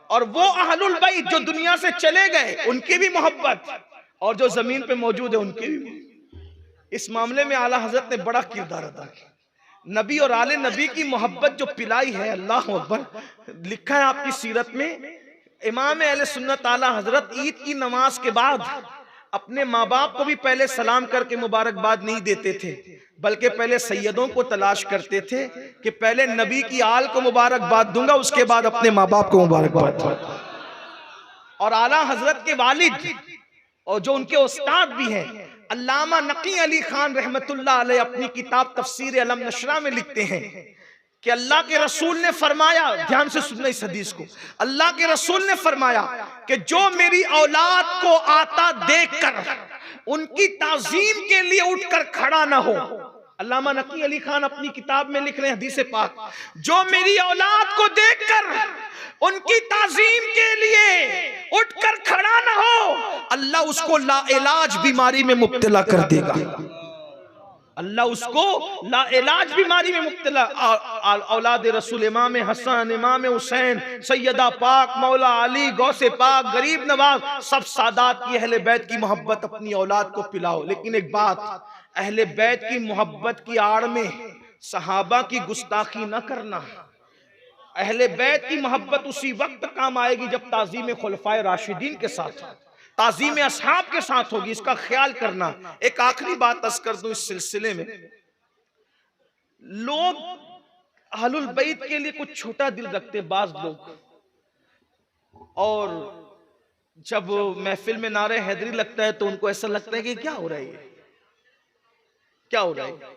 और वो अहलुल बैत जो दुनिया से चले गए उनकी भी मोहब्बत, और जो जमीन पे मौजूद है उनकी भी। इस मामले में आला हजरत ने बड़ा किरदार अदा किया। नबी और आले नबी की मोहब्बत जो पिलाई है, अल्लाह अकबर। लिखा है आपकी सीरत में, इमाम अहले सुन्नत आला हजरत ईद की नमाज के बाद अपने माँ बाप को भी पहले सलाम करके मुबारकबाद नहीं देते थे, बल्कि पहले सैयदों को तलाश करते थे कि पहले नबी की आल को मुबारकबाद दूंगा, उसके बाद अपने माँ बाप को मुबारकबाद। और आला हजरत के वालिद और जो उनके उस्ताद भी हैं, अल्लामा नकी अली खान रहमतुल्लाह अलैह अपनी किताब तफसीर अलम नशरा में लिखते हैं कि अल्लाह के रसूल ने फरमाया, ध्यान से सुनना इस हदीस को, अल्लाह के रसूल ने फरमाया कि जो मेरी औलाद को आता देखकर उनकी ताजीम के लिए उठकर खड़ा ना हो। अल्लामा नकी अली खान अपनी किताब में लिख रहे हैं हदीस पाक, जो मेरी औलाद को देखकर उनकी ताजीम के लिए उठकर खड़ा ना हो, अल्लाह उसको लाइलाज बीमारी में मुब्तला कर देगा। अल्लाह उसको लाइलाज बीमारी में मुब्तला। औलाद रसूल इमाम हसन, इमाम हुसैन, सैयदा पाक, मौला अली, गौसे पाक, गरीब नवाज, सब सादात की अहले बैत की मोहब्बत अपनी औलाद को पिलाओ। लेकिन एक बात, अहले बैत की मोहब्बत की आड़ में सहाबा की गुस्ताखी न करना। अहले बैत की मोहब्बत उसी वक्त काम आएगी जब ताज़ीम खुलफाए राशिदीन के साथ, ताज़ीम असहाब के साथ होगी, इसका ख्याल करना। एक आखिरी बात अर्ज कर दूं इस सिलसिले में, लोग अहलुल बैत के लिए कुछ छोटा दिल रखते बाज लोग, और जब महफिल में नारे हैदरी लगता है तो उनको ऐसा लगता है कि क्या हो रहा है, क्या हो रहा है,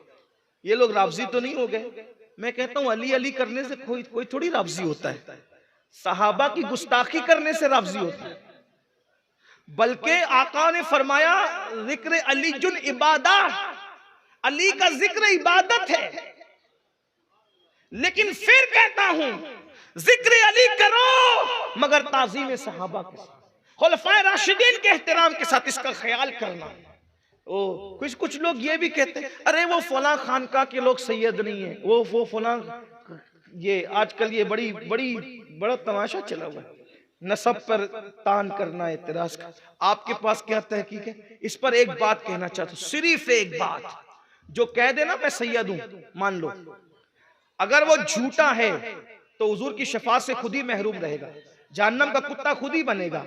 ये लोग रावजी तो नहीं हो गए। मैं कहता हूं अली अली करने से कोई थोड़ी रावजी होता है, सहाबा की गुस्ताखी करने से रावजी होता है। बल्कि आका ने फरमाया जिक्र अली जुन इबादा, अली का जिक्र इबादत है। लेकिन फिर कहता हूं जिक्र अली करो मगर ताज़ीम सहाबा के साथ, खुलफाए राशिदीन के एहतराम के साथ इसका ख्याल करना। ओ कुछ लोग ये भी कहते हैं अरे वो फलां खानका के लोग सैयद नहीं है, वो फलां, ये आजकल ये बड़ा तमाशा चला हुआ है, नसब पर तान करना, एतराज का। आपके पास क्या तहकीक है? इस पर एक बात कहना चाहता हूं, सिर्फ एक बात। जो कह देना मैं सैयद हूं, मान लो, अगर वो झूठा है तो हुजूर की शफाअत से खुद ही महरूम रहेगा, जहन्नम का कुत्ता खुद ही बनेगा।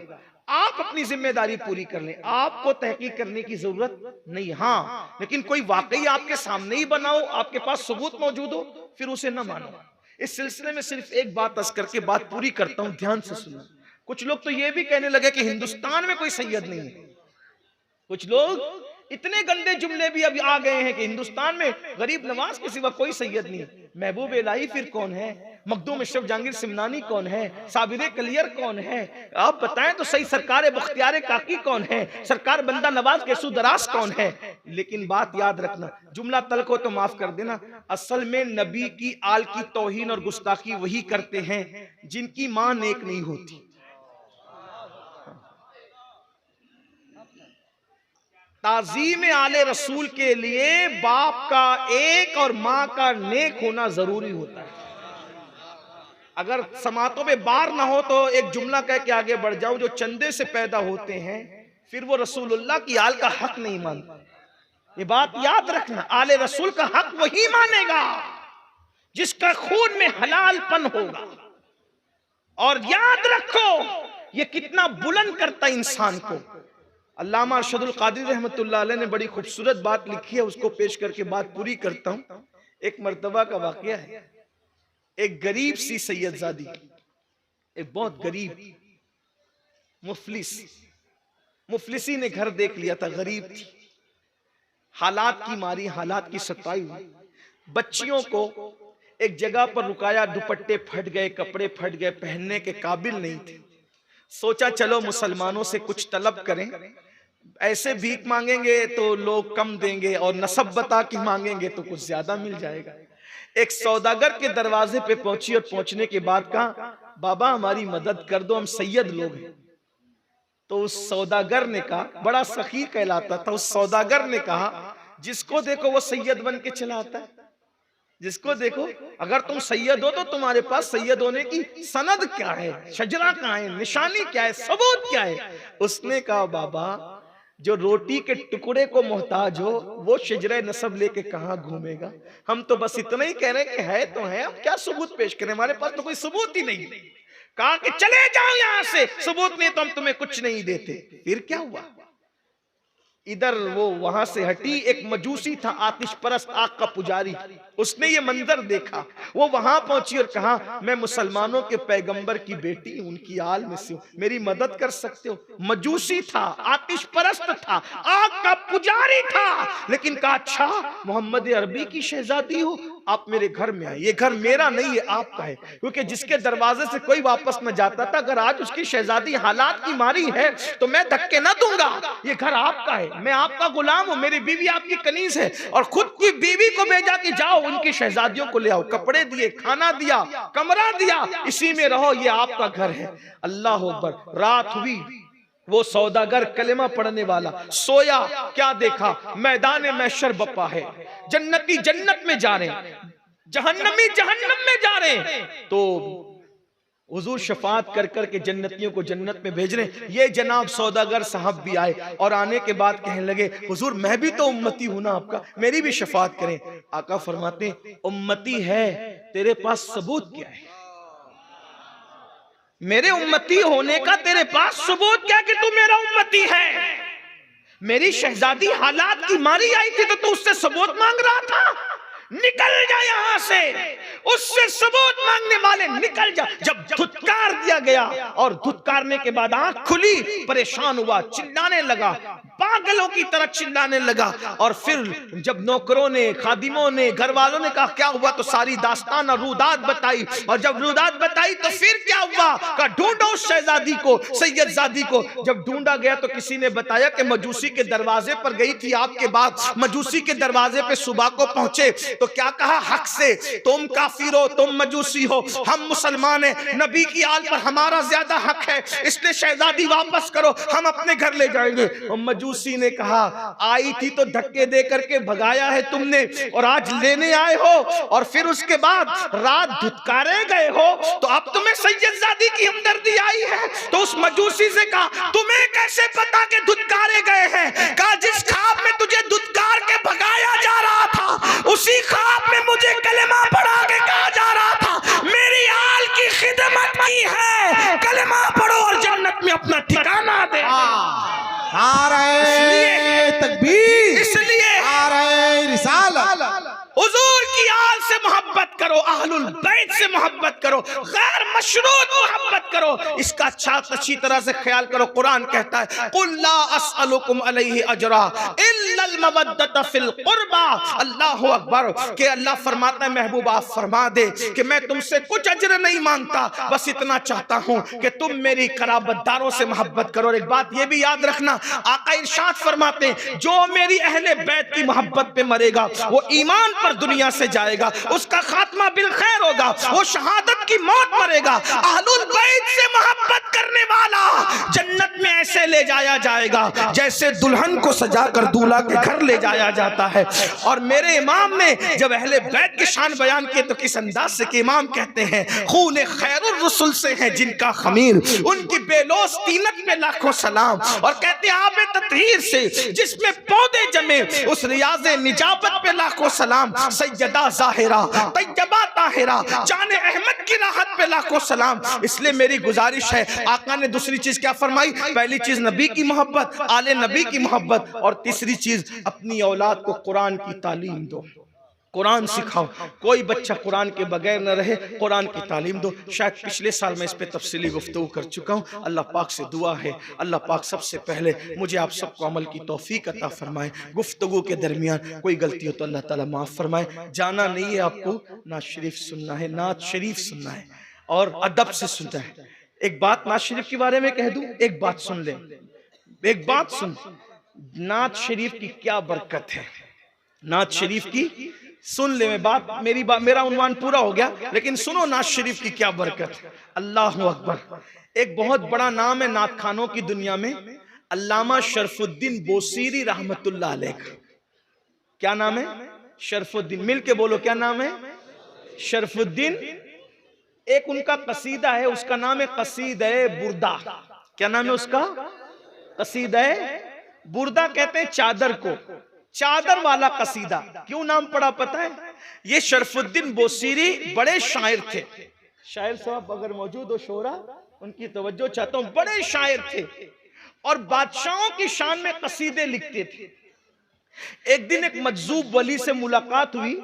आप अपनी जिम्मेदारी पूरी कर लें, आपको तहकीक करने की जरूरत नहीं। हाँ, लेकिन कोई वाकई आपके सामने ही बनाओ, आपके पास सबूत मौजूद हो, फिर उसे न मानो। इस सिलसिले में सिर्फ एक बात अर्ज करके बात पूरी करता हूं, ध्यान से सुनो। कुछ लोग तो ये भी कहने लगे कि हिंदुस्तान में कोई सैयद नहीं है। कुछ लोग इतने गंदे जुमले भी अभी आ गए हैं कि हिंदुस्तान में गरीब नवाज के सिवा कोई सैयद नहीं है। महबूब इलाही फिर कौन है? मखदूम अशरफ जहांगीर सिमनानी कौन है? साबिर कलियर कौन है? आप बताएं तो सही। सरकार बख्तियार काकी कौन है? सरकार बंदा नवाज केसु दराज कौन है? लेकिन बात याद रखना, जुमला तल को तो माफ कर देना, असल में नबी की आल की तौहीन और गुस्ताखी वही करते हैं जिनकी मां नेक नहीं होती। ताज़ीम आले रसूल के लिए बाप का एक और माँ का नेक होना जरूरी होता है। अगर समातों में बार ना हो तो एक जुमला कह के आगे बढ़ जाओ, जो चंदे से पैदा होते हैं फिर वो रसूलुल्लाह की आल का हक नहीं मानते। ये बात याद रखना, आले रसूल का हक वही मानेगा जिसका खून में हलालपन होगा। और याद रखो ये कितना बुलंद करता इंसान को। अल्लामा अरशदुल कादिर रहमतुल्लाह अलैह ने बड़ी खूबसूरत बात लिखी है, उसको पेश करके बात पूरी करता हूं। एक मर्तबा का वाकया है, एक गरीब सी सैयदजादी, एक बहुत गरीब मुफलिसी ने घर देख लिया था, गरीब थी, हालात की मारी, हालात की सताई हुई। बच्चियों को एक जगह पर रुकाया, दुपट्टे फट गए, कपड़े फट गए, पहनने के काबिल नहीं थे। सोचा चलो मुसलमानों से कुछ तलब करें, ऐसे भीख मांगेंगे तो लोग कम देंगे और नसब बता के मांगेंगे तो कुछ ज्यादा मिल जाएगा। एक सौदागर के दरवाजे पे पहुंची और पहुंचने के बाद कहा, बाबा हमारी मदद कर दो, हम सैयद लोग हैं। तो उस सौदागर ने कहा, बड़ा सखी कहलाता था, उस सौदागर ने कहा, जिसको देखो वो सैयद बन के चला आता है, जिसको देखो। अगर तुम सैयद हो तो तुम्हारे पास सैयद होने की सनद क्या है, शजरा कहाँ है, निशानी क्या है, सबूत क्या है? उसने कहा, बाबा जो रोटी के टुकड़े को मोहताज हो वो शजरे नसब लेके कहाँ घूमेगा? हम तो बस इतना ही कह रहे हैं कि है तो है, हम क्या सबूत पेश करें, हमारे पास तो कोई सबूत ही नहीं। कहा कि चले जाओ यहां से, सबूत नहीं तो हम तुम्हें कुछ नहीं देते। फिर क्या हुआ? इधर वो वहां से हटी, एक मजूसी था, आतिश परस्त, आग का पुजारी, उसने ये मंजर देखा। वो वहां पहुंची और कहा, मैं मुसलमानों के पैगंबर की बेटी, उनकी आल में से हूं, मेरी मदद कर सकते हो? मजूसी था, आतिश परस्त था, आग का पुजारी था, लेकिन कहा, अच्छा मोहम्मद अरबी की शहजादी हो, आप मेरे घर में आए। ये घर मेरा नहीं है, आपका है, क्योंकि जिसके दरवाजे से कोई वापस न जाता था, अगर आज उसकी शहजादी हालात की मारी है तो मैं धक्के न दूंगा। ये घर आपका है, मैं आपका गुलाम हूं, मेरी बीवी आपकी कनीज है। और खुद की बीवी को भेजा कि जाओ उनकी शहजादियों को ले आओ, कपड़े दिए, खाना दिया, कमरा दिया, इसी में रहो, ये आपका घर है। अल्लाह अकबर। रात हुई, वो सौदागर कलेमा पढ़ने वाला सोया, क्या देखा? मैदान महशर बप्पा है, जन्नती जन्नत में जा रहे हैं, जहन्नमी जहन्नम में जा रहे हैं। तो हुजूर शफात कर कर के जन्नतियों को जन्नत में भेज रहे। ये जनाब सौदागर साहब भी आए और आने के बाद कहने लगे, हुजूर मैं भी तो उम्मती हूं ना आपका, मेरी भी शफात करें। आका फरमाते, उम्मती है, तेरे पास सबूत क्या है? मेरे उम्मती होने का तेरे पास सबूत क्या कि तू मेरा उम्मती है? मेरी शहजादी हालात की मारी आई थी तो तू उससे सबूत मांग रहा था? निकल जा यहां से, उससे सबूत मांगने वाले निकल जा। जब धुतकार दिया गया और धुतकारने के बाद आंख खुली, परेशान हुआ, चिल्लाने लगा, पागलों की तरह चिल्लाने लगा। और फिर जब नौकरों ने, खादिमों ने, घर वालों ने कहा क्या हुआ, तो सारी दास्तान और रुदात बताई। और जब रुदात बताई तो फिर क्या हुआ, कहा ढूंढो उस शहजादी को, सैयदजादी को। जब ढूंढा गया तो किसी ने बताया कि मजूसी के दरवाजे पर गई थी आपके बाद, मजूसी के दरवाजे पे सुबह को पहुंचे तो क्या कहा, हक से तुम काफिर हो, तुम मजूसी हो, हम मुसलमान हैं, नबी की आल पर हमारा ज्यादा हक है, इसलिए शहजादी वापस करो, हम अपने घर ले जाएंगे। और मजूसी ने कहा आई थी तो धक्के दे करके भगाया है तुमने, और आज लेने आए हो, और फिर उसके बाद रात धुतकारे गए हो, तो अब तुम्हें सैयदजादी की हमदर्दी आई है। तो उस मजूसी से कहा तुम्हें कैसे पता कि धुतकारे गए हैं? कहा जिस ख्वाब में तुझे धुतकार के भगाया जा रहा था, उसी ख्वाब में मुझे कलेमा पढ़ा के कहा जा रहा था मेरी आल की खिदमत की है, कलेमा पढ़ो और जन्नत में अपना ठिकाना दे। नारे तकबीर, इसलिए नारे रिसालत। हुजूर की आल से मोहब्बत करो, अहलुल बैत से मोहब्बत करो, गैर मशरूत मोहब्बत करो, इसका अच्छी तरह से ख्याल करो। कुरान कहता है कुल ला अस्अलुकुम अलैहि अजरा इल्लल मवद्दत फिल कुर्बा। अल्लाहु अकबर। के अल्लाह फरमाता है महबूब आप फरमा दे कि मैं तुमसे कुछ अजर नहीं मांगता, बस इतना चाहता हूं कि तुम मेरी कराबतदारों से मोहब्बत करो। और एक बात ये भी याद रखना, आका इरशाद फरमाते हैं जो मेरी अहले बैत की मोहब्बत पे मरेगा वो ईमान पर दुनिया से जाएगा, उसका खात्मा बिल खैर होगा, वो शहादत की मौत मरेगा। अहलुल बैत से मोहब्बत करने वाला जन्नत में ऐसे ले जाया जाएगा जैसे दुल्हन को सजाकर दूल्हा के घर ले जाया जाता है। और मेरे इमाम ने जब अहले बैत की शान बयान किए तो किस अंदाज से कि इमाम कहते हैं खून खैरुर रसूल से है जिनका खमीर, उनकी बेलोस तीनत में लाखों सलाम। और कहते हैं आबे ततहीर से जिसमें पौधे जमे उस रियाज़े निजाबत पे लाखों सलाम। सैयदा ज़ाहिरा तैयबा ताहिरा जाने अहमद की राहत पे लाखों सलाम। इसलिए मेरी गुजारिश है, आका ने दूसरी चीज क्या फरमाई, पहली चीज नबी की मोहब्बत, आले नबी की मोहब्बत, और तीसरी चीज अपनी औलाद को कुरान की तालीम दो, कुरान सिखाओ। कोई बच्चा कुरान के बगैर न रहे, कुरान की तालीम दो। शायद पिछले साल मैं इस पे तफसीली गुफ्तगू कर चुका हूँ। अल्लाह पाक से दुआ है अल्लाह पाक सबसे पहले मुझे आप सबको अमल की तौफीक अता फरमाए। गुफ्तगू के दरमियान कोई गलती हो तो अल्लाह ताला माफ़ फरमाए। जाना नहीं है आपको, नात शरीफ सुनना है, नात शरीफ सुनना है और अदब से सुनना है। एक बात नात शरीफ के बारे में कह दूं, एक बात सुन ले, एक बात सुन, नात शरीफ की क्या बरकत है, नात शरीफ की सुन ले। बात मेरा उन्वान पूरा हो गया, लेकिन सुनो नात शरीफ की क्या बरकत। अल्लाह अकबर। एक बहुत बड़ा नाम है नात खानों की दुनिया में, अल्लामा शरफुद्दीन बोसीरी रहमतुल्लाह अलैह। क्या नाम है? शरफुद्दीन। मिल के बोलो क्या नाम है? शरफुद्दीन। एक उनका कसीदा है, उसका नाम है कसीदा बुर्दा। क्या नाम है उसका? कसीदा बुर्दा। कहते हैं चादर को, चादर वाला कसीदा। क्यों नाम पड़ा पता है? ये शरफुद्दीन बोसीरी बड़े शायर थे। शायर साहब अगर मौजूद हो शोरा, उनकी तवज्जो चाहता हूं। बड़े शायर थे और बादशाहों की शान में कसीदे लिखते थे। एक दिन एक मजजूब वली से मुलाकात हुई,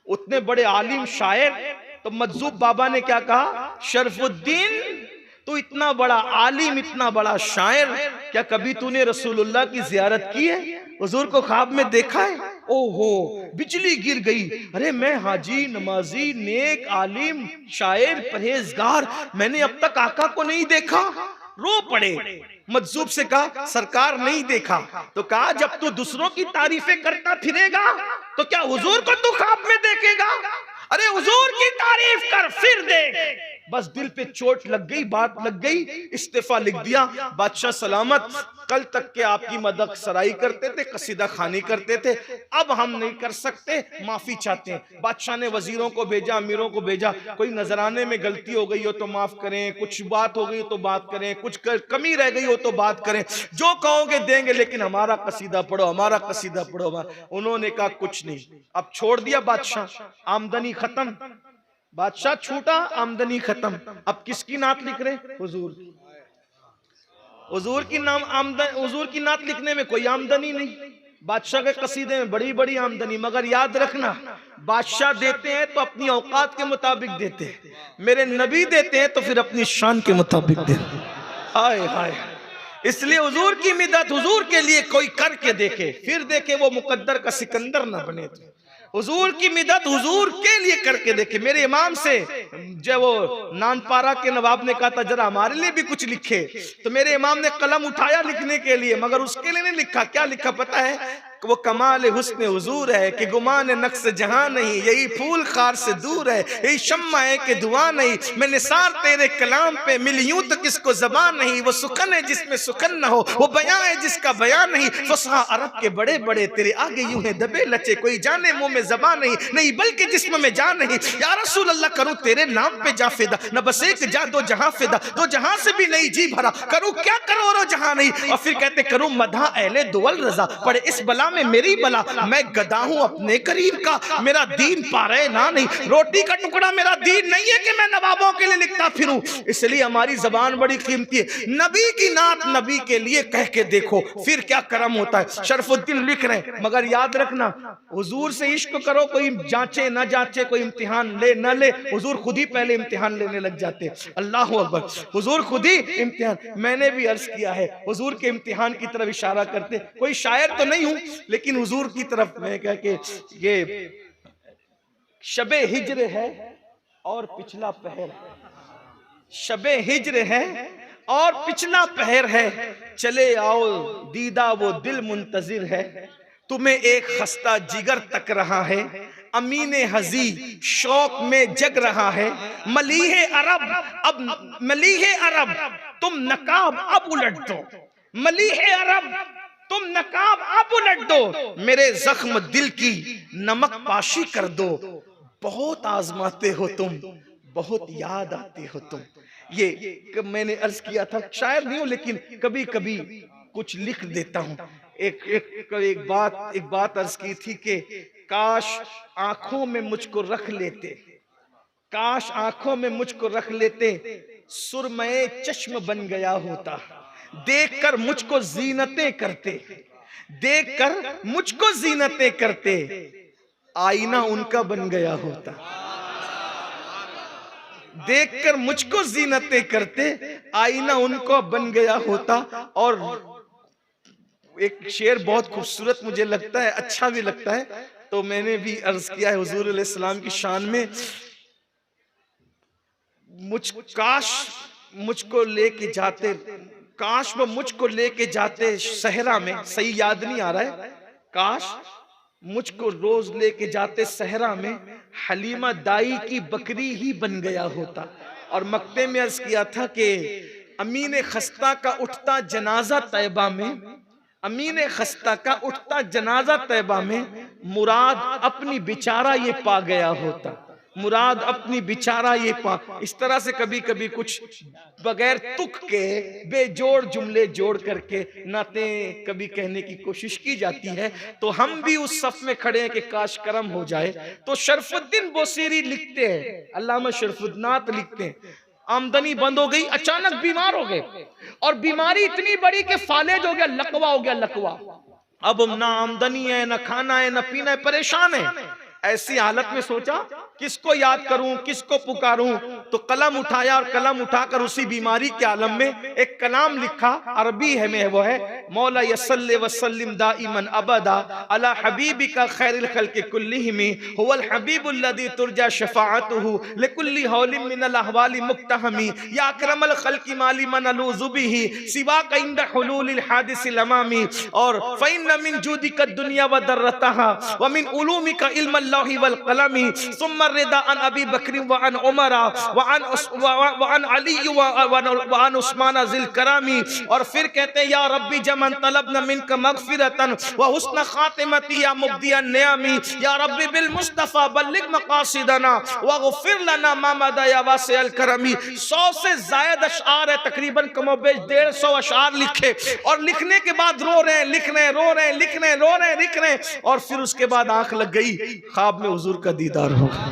उतने बड़े आलिम शायर। तो मजजूब बाबा ने क्या कहा, शरफुद्दीन तू इतना बड़ा आलिम, इतना बड़ा शायर, क्या कभी तूने रसूलुल्लाह की जियारत की है? हुजूर को ख्वाब में देखा है? ओहो, बिजली गिर गई। अरे मैं हाजी, नमाजी, नेक, आलिम, शायर, परहेजगार, मैंने अब तक आका को नहीं देखा। रो पड़े। मजजूब से कहा सरकार नहीं देखा। तो कहा जब तू दूसरों की तारीफें करता फिरेगा तो क्या हुजूर को तू ख्वाब में देखेगा? अरे हुजूर की तारीफ कर फिर देख। बस दिल पे चोट लग गई, बात लग गई, इस्तीफा लिख दिया। बादशाह सलामत, कल तक के आपकी मदद सराई करते थे, कसीदा खानी करते थे, अब हम नहीं कर सकते, माफी चाहते हैं। बादशाह ने वजीरों को भेजा, अमीरों को भेजा, कोई नजराने में गलती हो गई हो तो माफ करें, कुछ बात हो गई हो तो बात करें, कुछ कमी रह गई हो तो बात करें, जो कहोगे देंगे, लेकिन हमारा कसीदा पढ़ो, हमारा कसीदा पढ़ो। उन्होंने कहा कुछ नहीं। अब छोड़ दिया बादशाह, आमदनी खत्म, बादशाह छूटा, आमदनी खत्म। अब किसकी नात लिख रहे? हुजूर। हुजूर की नाम आमदन, हुजूर की नात लिखने में कोई आमदनी नहीं। बादशाह के कसीदे में बड़ी बड़ी आमदनी, मगर याद रखना बादशाह देते हैं तो अपनी औकात के मुताबिक देते हैं, मेरे नबी देते हैं तो फिर अपनी शान के मुताबिक देते हैं। हाय हाय, इसलिए हुजूर की मिदत हुजूर के लिए कोई करके देखे, फिर देखे वो मुकद्दर का सिकंदर न बने। तो हुजूर की मिदत हुजूर के लिए करके देखे। मेरे इमाम से जब वो नानपारा के नवाब ने कहा था जरा हमारे लिए भी कुछ लिखे, तो मेरे इमाम ने कलम उठाया लिखने के लिए, मगर उसके लिए नहीं लिखा। क्या लिखा पता है? वो कमाल हुस्न हुजूर है कि गुमान नक्स जहां नहीं, यही फूल खार से दूर है, यही शम्मा है कि दुआ नहीं, मैं निसार तेरे कलाम पे मिल यूं तो किसको ज़बान नहीं, वो सुखन है जिसमें सुखन न हो, वो बयां है जिसका बयान नहीं, फसहा अरब के बड़े बड़े तेरे आगे यूं है दबे लचे, कोई जाने मुंह में ज़बान नहीं, नहीं बल्कि जिस्म में जान नहीं। या रसूल अल्लाह करूं तेरे नाम पे जा फिदा, न बस एक जा दो जहां फिदा, दो जहां से भी नहीं जी भरा, करूं क्या करोड़ों जहां नहीं। और फिर कहते करूं मधा अहले दुवल रजा, पड़े इस बला में मेरी बला, मैं गदा हूं अपने करीब का, मेरा दीन पा रहे ना नहीं, रोटी का टुकड़ा मेरा दीन नहीं है कि मैं नवाबों के लिए लिखता फिरूं। इसलिए हमारी जबान बड़ी कीमती है। नबी की नात नबी के लिए कह के देखो, फिर क्या करम होता है। शरफुद्दीन लिख रहे हैं, मगर याद रखना हुजूर से इश्क करो, कोई जांचे ना जांचे, कोई इम्तिहान ले ना ले, हुजूर खुद ही पहले इम्तिहान लेने लग जाते हैं। अल्लाह अकबर, हुजूर खुद ही इम्तिहान। मैंने भी अर्ज किया है हुजूर के इम्तिहान की तरफ इशारा करते, कोई शायर तो नहीं हूं लेकिन हुजूर की तरफ मैं कह के, ये शबे हिज्र है और पिछला पहर है, शबे हिज्र है और पिछला पहर है, चले आओ दीदा वो दिल मुंतजिर है, तुम्हें एक खस्ता जिगर तक रहा है, अमीने हजी शौक में जग रहा है, मलीहे अरब अब मलीहे अरब तुम नकाब अब उलट दो, मलीहे अरब तुम नकाब अब उलट दो, मेरे जख्म दिल की नमक पाशी कर दो, बहुत आजमाते हो तुम, बहुत याद आते हो तुम। ये मैंने अर्ज किया था, शायर नहीं हूं लेकिन कभी कभी कुछ लिख देता हूं। एक बात अर्ज की थी कि काश आंखों में मुझको रख लेते, काश आंखों में मुझको रख लेते, सुरमए चश्म बन गया होता, देखकर मुझको जीनतें करते, देखकर मुझको जीनतें करते, आईना उनका बन गया होता, देखकर मुझको जीनतें करते, आईना उनको बन गया होता। और एक शेर बहुत खूबसूरत मुझे लगता है, अच्छा भी लगता है, तो मैंने भी अर्ज किया है हुजूर अलैहि सलाम की शान में, काश मुझको लेके जाते, काश वो मुझको लेके जाते सहरा में, सही याद नहीं आ रहा है, काश मुझको रोज लेके जाते सहरा में, हलीमा दाई की बकरी ही बन गया होता। और मक्ते में अर्ज किया था कि अमीन खस्ता का उठता जनाजा तैबा में, अमीन खस्ता का उठता जनाजा तैबा में, मुराद अपनी बिचारा ये पा गया होता, मुराद अपनी बिचारा ये पा। इस तरह से कभी कभी कुछ बगैर तुक के बेजोड़ जुमले जोड़ करके नातें कभी कहने की कोशिश की जाती है, तो हम भी उस सफ में खड़े हैं कि काश करम हो जाए। तो शरफुद्दीन बोसीरी लिखते हैं, अल्लामा शरफुद्दीनात लिखते हैं, आमदनी बंद हो गई, अचानक बीमार हो गए, और बीमारी इतनी बड़ी कि फालेज हो गया, लकवा हो गया, लकवा। अब ना आमदनी है, ना खाना है, ना पीना है, परेशान है। ऐसी हालत में सोचा किसको याद करूं, किसको पुकारूं, तो कलम उठाया और कलम उठाकर उसी बीमारी के आलम में एक कलाम लिखा, अरबी है में, वो है मौला यसल्ले वसल्लिम दाइमन अबदा अला हबीबिका खैरिल खल्क़ि कुल्लिहिम हुवल हबीबुल्लज़ी तुरजा शफाअतुहु लिकुल्ली हौलिन मिनल अहवालि मुक्तहमी या अकरमल खल्क़ि माली मन अलूज़ु बिही सिवाका इंद हुलूलिल हादिसिल अमामी। और फ़इन्न मिन जुदिका दुनिया व दर्रतहा व मिन उलूमिका इल्मल लौहि वल कलमी सुम्मा रिदा अन अबी बकर व अन उमर व अन अली व अन उस्मान ज़िल करामी। और फिर कहते हैं या रब्बी जमन तलबना मिनका मगफिरतन व हुस्न खातिमती या मुब्दियन नियामी, या रब्बी बिल मुस्तफा बल्लिग मकासिदना व गफिर लना मा मदा या वासिअल करमी। 100 से ज्यादा अशआर है, तकरीबन कमोबेश 150 अशआर लिखे, और लिखने के बाद रो रहे हैं, लिख रहे हैं, रो रहे हैं, लिख रहे हैं, रो रहे हैं, लिख रहे हैं। और फिर उसके बाद आंख लग गई, ख्वाब में हुजूर का दीदार हो गया।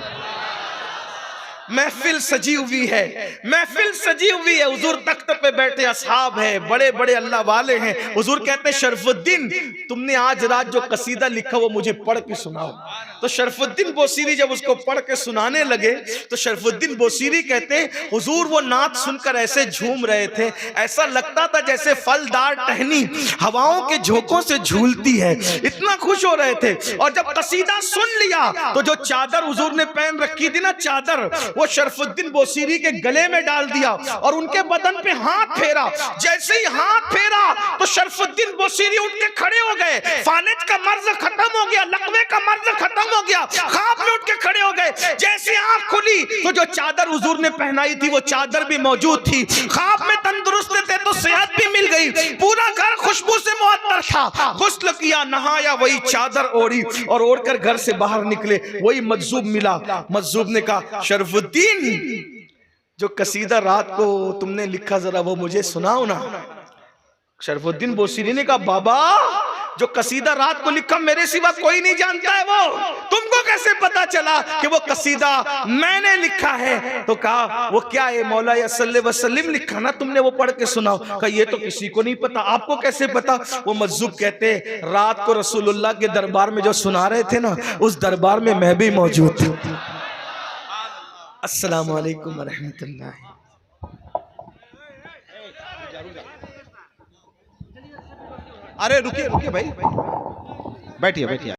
महफिल सजी हुई है, महफिल सजी हुई है, हुजूर तख्त पे बैठे, असहाब है, बड़े बड़े अल्लाह वाले हैं। हुजूर कहते हैं शरफुद्दीन तुमने आज रात जो कसीदा लिखा वो मुझे पढ़ के सुनाओ। तो शरफुद्दीन बोसीरी जब उसको पढ़ के सुनाने लगे तो शरफुद्दीन बोसीरी कहते हैं हुजूर वो नात सुनकर ऐसे झूम रहे थे, ऐसा लगता था जैसे फलदार टहनी हवाओं के झोंकों से झूलती है, इतना खुश हो रहे थे। और जब कसीदा सुन लिया तो जो चादर हुजूर ने पहन रखी थी ना चादर, वो शरफुद्दीन बोसीरी के गले में डाल दिया और उनके बदन पे हाथ फेरा। जैसे ही हाथ फेरा तो शरफुद्दीन बोसीरी उठ के खड़े हो गए। फालिज का मर्ज खत्म हो गया, लकवे का मर्ज खत्म हो गया, ख्वाब में उठ के खड़े हो गए। जैसे आंख खुली तो जो चादर हुजूर ने पहनाई थी वो चादर भी मौजूद थी। ख्वाब में तंदुरुस्त थे तो सेहत भी मिल गई। पूरा घर खुशबू से मुअत्तर था। गुस्ल किया, नहाया, वही चादर ओढ़ी और ओढ़कर घर से बाहर निकले। वही मजजूब मिला। मजजूब ने कहा शरफुद्दीन जो कसीदा रात को तुमने लिखा जरा वो मुझे सुनाओ ना। शरफुद्दीन बोसीरी ने कहा बाबा जो कसीदा रात को लिखा मेरे सिवा कोई नहीं जानता है, वो तुमको कैसे पता चला कि वो कसीदा मैंने लिखा है? तो कहा वो क्या है? मौला सल्लल्लाहु अलैहि वसल्लम लिखा ना, तुमने वो पढ़ के सुनाओ। कहा ये तो किसी को नहीं पता, आपको कैसे पता? वो मजजूब कहते रात को रसूलुल्लाह के दरबार में जो सुना रहे थे ना, उस दरबार में मैं भी मौजूद थी। अस्सलामु अलैकुम व रहमतुल्लाह। अरे रुकिए रुकिए भाई, बैठिए बैठिए।